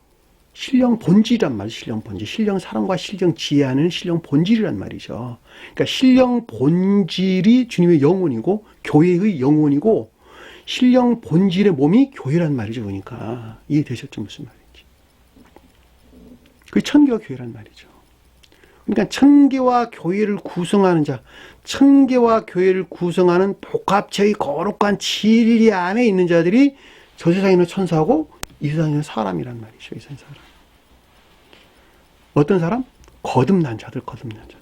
신령 본질이란 말이에요. 신령 본질. 신령 사랑과 신령 지혜 안에는 신령 본질이란 말이죠. 그러니까 신령 본질이 주님의 영혼이고 교회의 영혼이고, 신령 본질의 몸이 교회란 말이죠. 그러니까 이해되셨죠? 무슨 말인지. 그게 천계와 교회란 말이죠. 그러니까 천계와 교회를 구성하는 자, 천계와 교회를 구성하는 복합체의 거룩한 진리 안에 있는 자들이 저 세상에 있는 천사고 이 세상에 있는 사람이란 말이죠. 이 세상의 사람. 어떤 사람? 거듭난 자들, 거듭난 자들.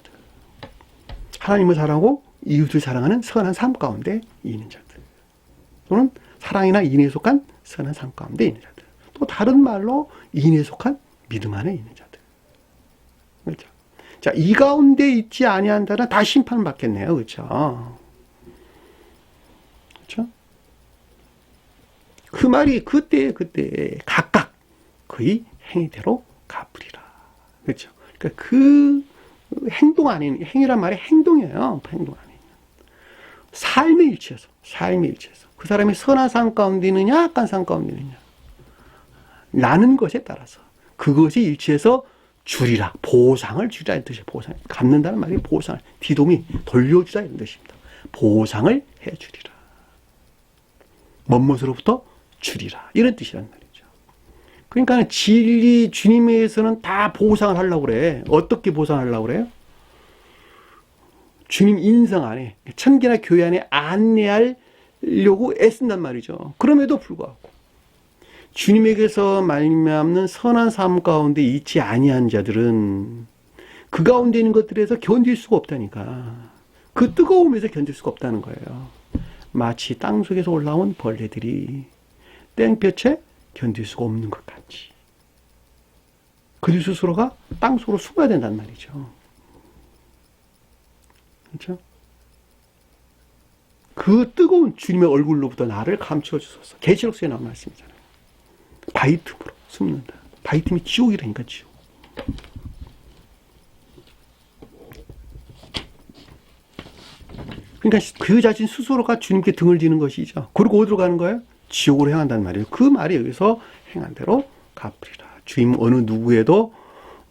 하나님을 사랑하고 이웃을 사랑하는 선한 삶 가운데 있는 자들. 또는 사랑이나 인애에 속한 선한 삶 가운데 있는 자들. 또 다른 말로 인애에 속한 믿음 안에 있는 자들. 그렇죠? 자, 이 가운데 있지 아니한다는 다 심판을 받겠네요. 그렇죠? 그렇죠? 그 말이 그때 각각 그의 행위대로 갚으리라. 그렇죠? 그러니까 그 행동 안에 있는, 행위란 말이 행동이에요. 행동 안에 있는. 삶에 일치해서. 그 사람이 선한 삶 가운데 있느냐, 악한 삶 가운데 있느냐. 나는 것에 따라서 그것이 일치해서 주리라. 보상을 주리라. 이런 뜻이에요. 보상. 갚는다는 말이 보상을. 뒤동이 돌려주라. 이런 뜻입니다. 보상을 해 주리라. 무엇으로부터? 주리라. 이런 뜻이란 말이죠. 그러니까 진리 주님에서는 다 보상을 하려고 그래. 어떻게 보상하려고 그래요? 주님 인성 안에, 천계나 교회 안에 안내하려고 애쓴단 말이죠. 그럼에도 불구하고 주님에게서 말미암는 선한 삶 가운데 있지 아니한 자들은 그 가운데 있는 것들에서 견딜 수가 없다니까. 그 뜨거움에서 견딜 수가 없다는 거예요. 마치 땅 속에서 올라온 벌레들이 땡볕에 견딜 수가 없는 것 같이. 그들 스스로가 땅 속으로 숨어야 된단 말이죠. 그렇죠? 그 뜨거운 주님의 얼굴로부터 나를 감추어 주소서. 계시록서에 나온 말씀이잖아요. 바위 틈으로 숨는다. 바위 틈이 지옥이라니까, 지옥. 그러니까 그 자신 스스로가 주님께 등을 지는 것이죠. 그리고 어디로 가는 거예요? 지옥으로 행한다는 말이에요. 그 말이 여기서 행한 대로 갚으리라. 주임 어느 누구에도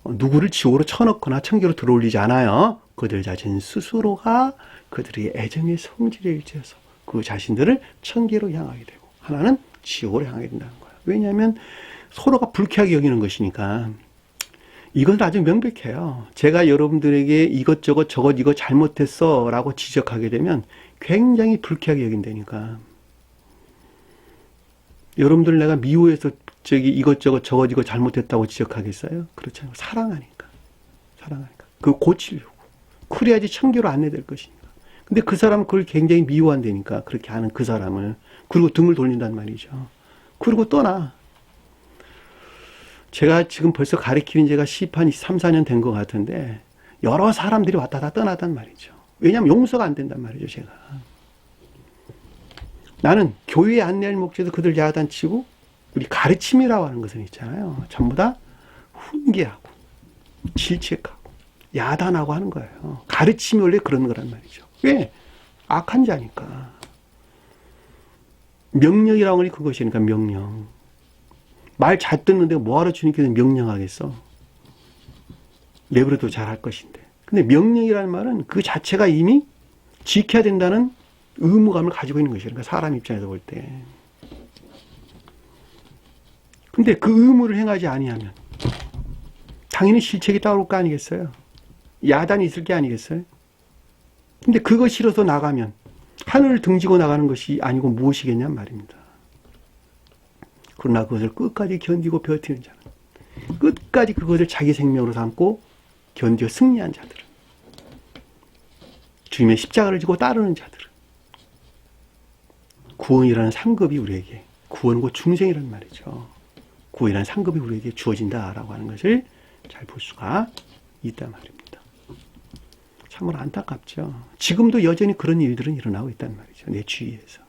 누구를 지옥으로 쳐넣거나 천계로 들어올리지 않아요. 그들 자신 스스로가 그들의 애정의 성질에 의지해서 그 자신들을 천계로 향하게 되고 하나는 지옥으로 향하게 된다는 거예요. 왜냐하면 서로가 불쾌하게 여기는 것이니까. 이건 아주 명백해요. 제가 여러분들에게 이것저것 저것 이거 잘못했어 라고 지적하게 되면 굉장히 불쾌하게 여긴다니까. 여러분들 내가 미워해서 이것저것 저것 이거 잘못했다고 지적하겠어요? 그렇지 않아요. 사랑하니까. 그거 고치려고. 그래야지 천계로 안내될 것이니까. 근데 그 사람은 그걸 굉장히 미워한다니까. 그렇게 하는 그 사람을. 그리고 등을 돌린단 말이죠. 그리고 떠나. 제가 지금 벌써 가르치는 지가 3, 4년 된 것 같은데 여러 사람들이 왔다 다 떠나단 말이죠. 왜냐하면 용서가 안 된단 말이죠. 제가. 나는 교회에 안내할 목적에서 그들 야단치고 우리 가르침이라고 하는 것은 있잖아요. 전부 다 훈계하고 질책하고 야단하고 하는 거예요. 가르침이 원래 그런 거란 말이죠. 왜? 악한 자니까. 명령이라고 하니 그것이니까 명령. 말 잘 듣는데 뭐하러 주님께서 명령하겠어? 내버려도 잘할 것인데. 근데 명령이라는 말은 그 자체가 이미 지켜야 된다는 의무감을 가지고 있는 것이니까 그러니까 사람 입장에서 볼 때. 근데 그 의무를 행하지 아니하면 당연히 실책이 따올 거 아니겠어요? 야단이 있을 게 아니겠어요? 근데 그거 싫어서 나가면 하늘을 등지고 나가는 것이 아니고 무엇이겠냔 말입니다. 그러나 그것을 끝까지 견디고 버티는 자는, 끝까지 그것을 자기 생명으로 삼고 견디어 승리한 자들은, 주님의 십자가를 지고 따르는 자들은 구원이라는 상급이 우리에게, 구원과 중생이라는 말이죠. 구원이라는 상급이 우리에게 주어진다라고 하는 것을 잘 볼 수가 있단 말입니다. 참으로 안타깝죠. 지금도 여전히 그런 일들은 일어나고 있단 말이죠. 내 주위에서.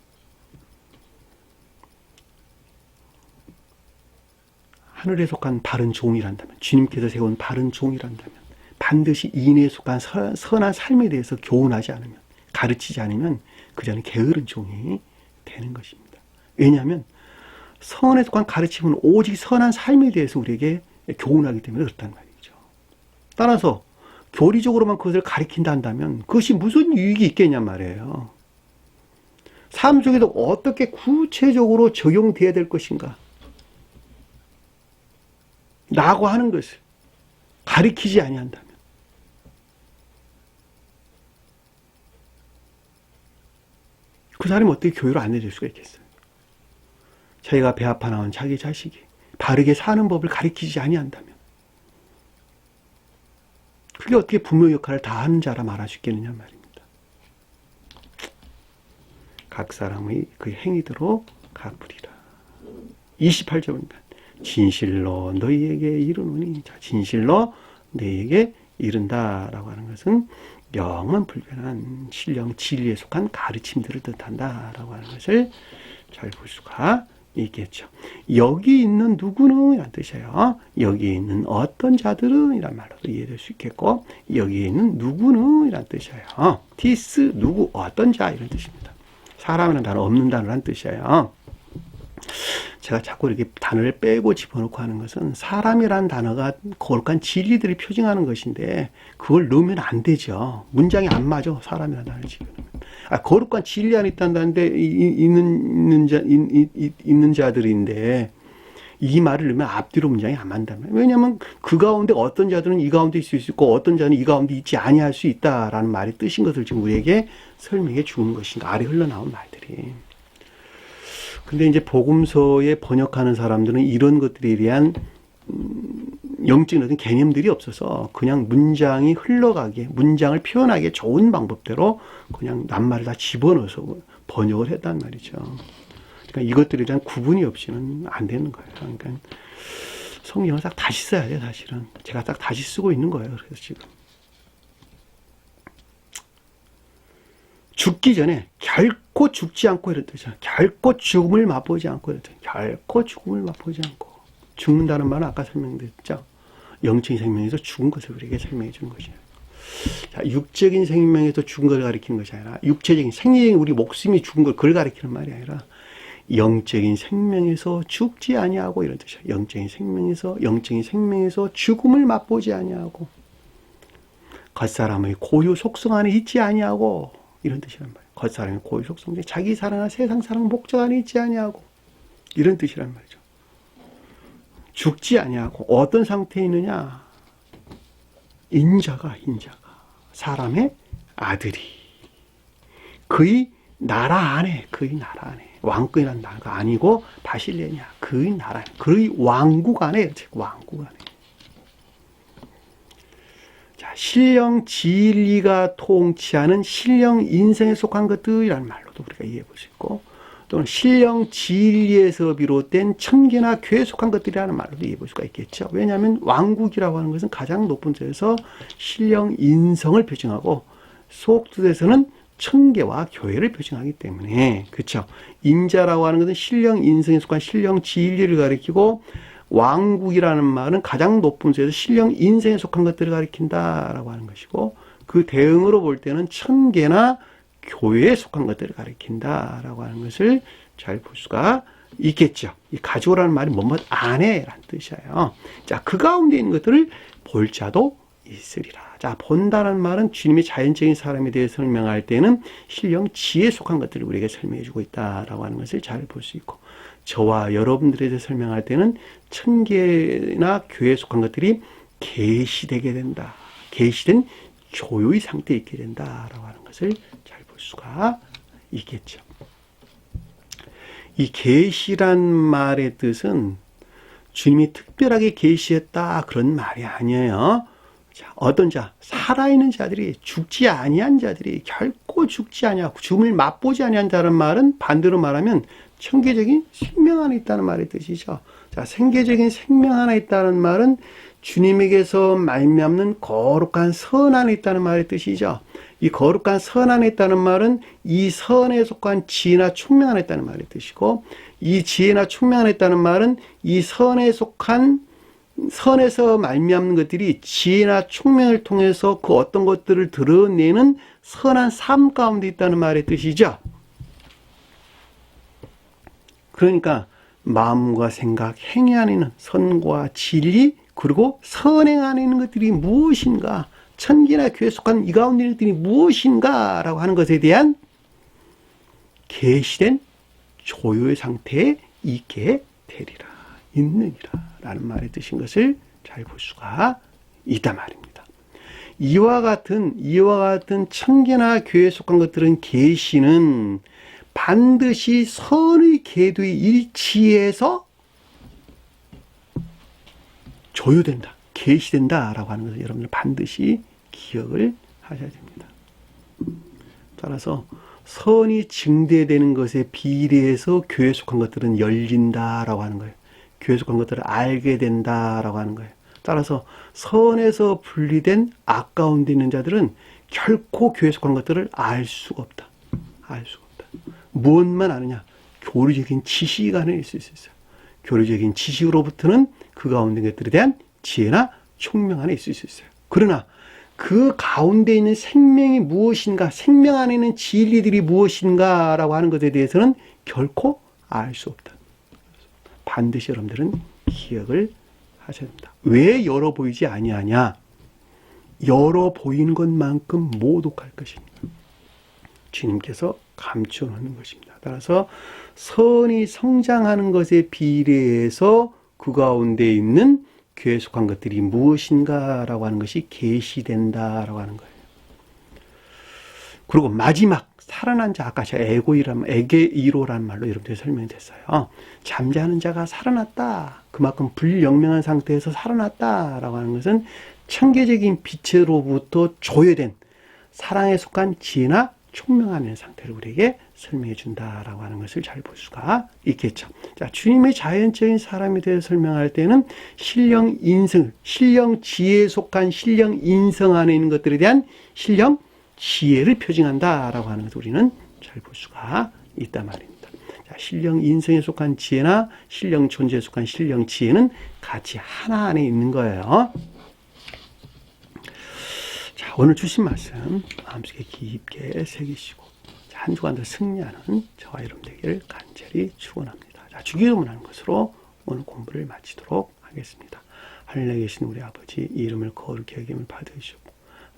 하늘에 속한 바른 종이란다면, 주님께서 세운 바른 종이란다면 반드시 인에 속한 선한 삶에 대해서 교훈하지 않으면, 가르치지 않으면 그자는 게으른 종이 되는 것입니다. 왜냐하면 선에 속한 가르침은 오직 선한 삶에 대해서 우리에게 교훈하기 때문에 그렇단 말이죠. 따라서 교리적으로만 그것을 가르친다 한다면 그것이 무슨 유익이 있겠냔 말이에요. 삶 속에도 어떻게 구체적으로 적용돼야 될 것인가 라고 하는 것을 가르치지 아니한다면 그 사람이 어떻게 교회로 안내될 수가 있겠어요? 자기가 배 아파 나온 자기 자식이 바르게 사는 법을 가르치지 아니한다면 그게 어떻게 부모 역할을 다 하는 자라 말할 수 있겠느냐 말입니다. 각 사람의 그 행위대로 갚으리라. 28절입니다. 진실로 너희에게 이르노니, 자, 진실로 너희에게 이른다라고 하는 것은 영원 불변한 신령 진리에 속한 가르침들을 뜻한다라고 하는 것을 잘 볼 수가 있겠죠. 여기 있는 누구는 이란 뜻이에요. 여기 있는 어떤 자들은 이란 말로도 이해될 수 있겠고, 여기 있는 누구는 이란 뜻이에요. 디스 누구 어떤 자 이런 뜻입니다. 사람이라는 단어 없는 단어란 뜻이에요. 제가 자꾸 이렇게 단어를 빼고 집어넣고 하는 것은 사람이라는 단어가 거룩한 진리들이 표징하는 것인데 그걸 넣으면 안 되죠. 문장이 안 맞아. 사람이라는 단어를 집어넣으면. 거룩한 진리 안에 있다는데 있는 자들인데 이 말을 넣으면 앞뒤로 문장이 안 맞는다면. 왜냐하면 그 가운데 어떤 자들은 이 가운데 있을 수 있고 어떤 자는 이 가운데 있지 아니할 수 있다라는 말이 뜻인 것을 지금 우리에게 설명해 주는 것인가. 아래 흘러나온 말들이. 근데 이제 복음서에 번역하는 사람들은 이런 것들에 대한 영적인 어떤 개념들이 없어서 그냥 문장이 흘러가게, 문장을 표현하기에 좋은 방법대로 그냥 낱말을 다 집어넣어서 번역을 했단 말이죠. 그러니까 이것들에 대한 구분이 없이는 안 되는 거예요. 그러니까 성경을 딱 다시 써야 돼요, 사실은. 제가 딱 다시 쓰고 있는 거예요. 그래서 지금. 죽기 전에 결코 죽지 않고 이런 뜻이야. 결코 죽음을 맛보지 않고 이런 뜻. 결코 죽음을 맛보지 않고. 죽는다는 말은 아까 설명드렸죠. 영적인 생명에서 죽은 것을 우리에게 설명해 주는 것이에요. 자, 육적인 생명에서 죽은 걸 가리키는 것이 아니라 육체적인 생리적인 우리 목숨이 죽은 걸 그걸 가리키는 말이 아니라 영적인 생명에서 죽지 아니하고 이런 뜻이야. 영적인 생명에서 죽음을 맛보지 아니하고 겉사람의 고유 속성 안에 있지 아니하고 이런 뜻이란 말이야. 겉사람의 고유 속성 중에 자기 사랑과 세상 사랑 목적 안에 있지 아니하고 이런 뜻이란 말이죠. 죽지 아니하고 어떤 상태에 있느냐? 인자가 사람의 아들이 그의 나라 안에 왕권이란 나라가 아니고 바실레냐 그의 나라 그의 왕국 안에 자, 신령 진리가 통치하는 신령 인생에 속한 것들이라는 말로도 우리가 이해해 볼 수 있고 또는 신령 진리에서 비롯된 천계나 교회에 속한 것들이라는 말로도 이해해 볼 수가 있겠죠. 왜냐하면 왕국이라고 하는 것은 가장 높은 자에서 신령 인성을 표징하고 속뜻에서는 천계와 교회를 표징하기 때문에 그렇죠. 인자라고 하는 것은 신령 인성에 속한 신령 진리를 가리키고 왕국이라는 말은 가장 높은 자에서 신령 인생에 속한 것들을 가리킨다라고 하는 것이고 그 대응으로 볼 때는 천계나 교회에 속한 것들을 가리킨다라고 하는 것을 잘 볼 수가 있겠죠. 이 가져오라는 말이 뭐뭐 안에라는 뜻이에요. 자, 그 가운데 있는 것들을 볼 자도 있으리라. 자, 본다는 말은 주님의 자연적인 사람에 대해 설명할 때는 신령 지혜에 속한 것들을 우리에게 설명해 주고 있다라고 하는 것을 잘 볼 수 있고 저와 여러분들에 대해 설명할 때는 천계나 교회에 속한 것들이 계시되게 된다. 계시된 조유의 상태에 있게 된다라고 하는 것을 잘 볼 수가 있겠죠. 이 계시란 말의 뜻은 주님이 특별하게 계시했다 그런 말이 아니에요. 자, 어떤 자, 살아있는 자들이 죽지 아니한 자들이 결코 죽지 아니하고 죽음을 맛보지 아니한 자라는 말은 반대로 말하면 천계적인 생명 안에 있다는 말의 뜻이죠. 자, 생계적인 생명 안에 있다는 말은 주님에게서 말미암는 거룩한 선 안에 있다는 말의 뜻이죠. 이 거룩한 선 안에 있다는 말은 이 선에 속한 지혜나 총명 안에 있다는 말의 뜻이고 이 지혜나 총명 안에 있다는 말은 이 선에 속한 선에서 말미암는 것들이 지혜나 총명을 통해서 그 어떤 것들을 드러내는 선한 삶 가운데 있다는 말의 뜻이죠. 그러니까 마음과 생각, 행위 안에 있는 선과 진리 그리고 선행 안에 있는 것들이 무엇인가 천계나 교회에 속한 이 가운데 있는 것들이 무엇인가 라고 하는 것에 대한 계시된 조유의 상태에 있게 되리라 있느니라 라는 말의 뜻인 것을 잘 볼 수가 있단 말입니다. 이와 같은 천계나 교회에 속한 것들은 계시는 반드시 선의 궤도의 일치에서 조유된다, 계시된다라고 하는 것을 여러분들 반드시 기억을 하셔야 됩니다. 따라서 선이 증대되는 것에 비례해서 교회에 속한 것들은 열린다라고 하는 거예요. 교회에 속한 것들을 알게 된다라고 하는 거예요. 따라서 선에서 분리된 악 가운데 있는 자들은 결코 교회에 속한 것들을 알 수가 없다. 알 수가 없다. 무엇만 아느냐? 교리적인 지식 안에 있을 수 있어요. 교리적인 지식으로부터는 그 가운데 있는 것들에 대한 지혜나 총명 안에 있을 수 있어요. 그러나 그 가운데 있는 생명이 무엇인가, 생명 안에 있는 진리들이 무엇인가라고 하는 것에 대해서는 결코 알 수 없다. 반드시 여러분들은 기억을 하셔야 됩니다. 왜 열어 보이지 아니하냐? 열어 보이는 것만큼 모독할 것입니다. 주님께서 감춰놓는 것입니다. 따라서 선이 성장하는 것에 비례해서 그 가운데 있는 교회에 속한 것들이 무엇인가라고 하는 것이 계시된다라고 하는 거예요. 그리고 마지막 살아난 자, 아까 제가 에게이로라는 말로 여러분들이 설명이 됐어요. 잠자는 자가 살아났다. 그만큼 불영명한 상태에서 살아났다라고 하는 것은 천계적인 빛으로부터 조회된 사랑에 속한 지혜나 총명한 상태를 우리에게 설명해 준다라고 하는 것을 잘 볼 수가 있겠죠. 자, 주님의 자연적인 사람에 대해 설명할 때는 신령 인성, 신령 지혜에 속한 신령 인성 안에 있는 것들에 대한 신령 지혜를 표징한다라고 하는 것을 우리는 잘 볼 수가 있단 말입니다. 자, 신령 인성에 속한 지혜나 신령 존재에 속한 신령 지혜는 같이 하나 안에 있는 거예요. 자, 오늘 주신 말씀 마음속에 깊게 새기시고, 자, 한 주간도 승리하는 저와 여러분 되기를 간절히 축원합니다. 자, 주기도문하는 것으로 오늘 공부를 마치도록 하겠습니다. 하늘에 계신 우리 아버지, 이름을 거룩히 여김을 받으시고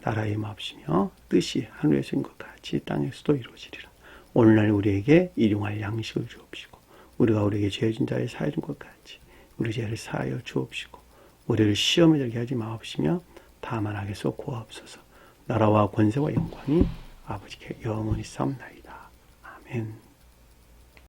나라의 마옵시며 뜻이 하늘에서인 것 같이 땅에서도 이루어지리라. 오늘날 우리에게 일용할 양식을 주옵시고 우리가 우리에게 죄진 자를 사하여 준 것 같이 우리 죄를 사하여 주옵시고 우리를 시험에 들게 하지 마옵시며 다만 악에서 구하옵소서. 나라와 권세와 영광이 아버지께 영원히 싸움나이다. 아멘.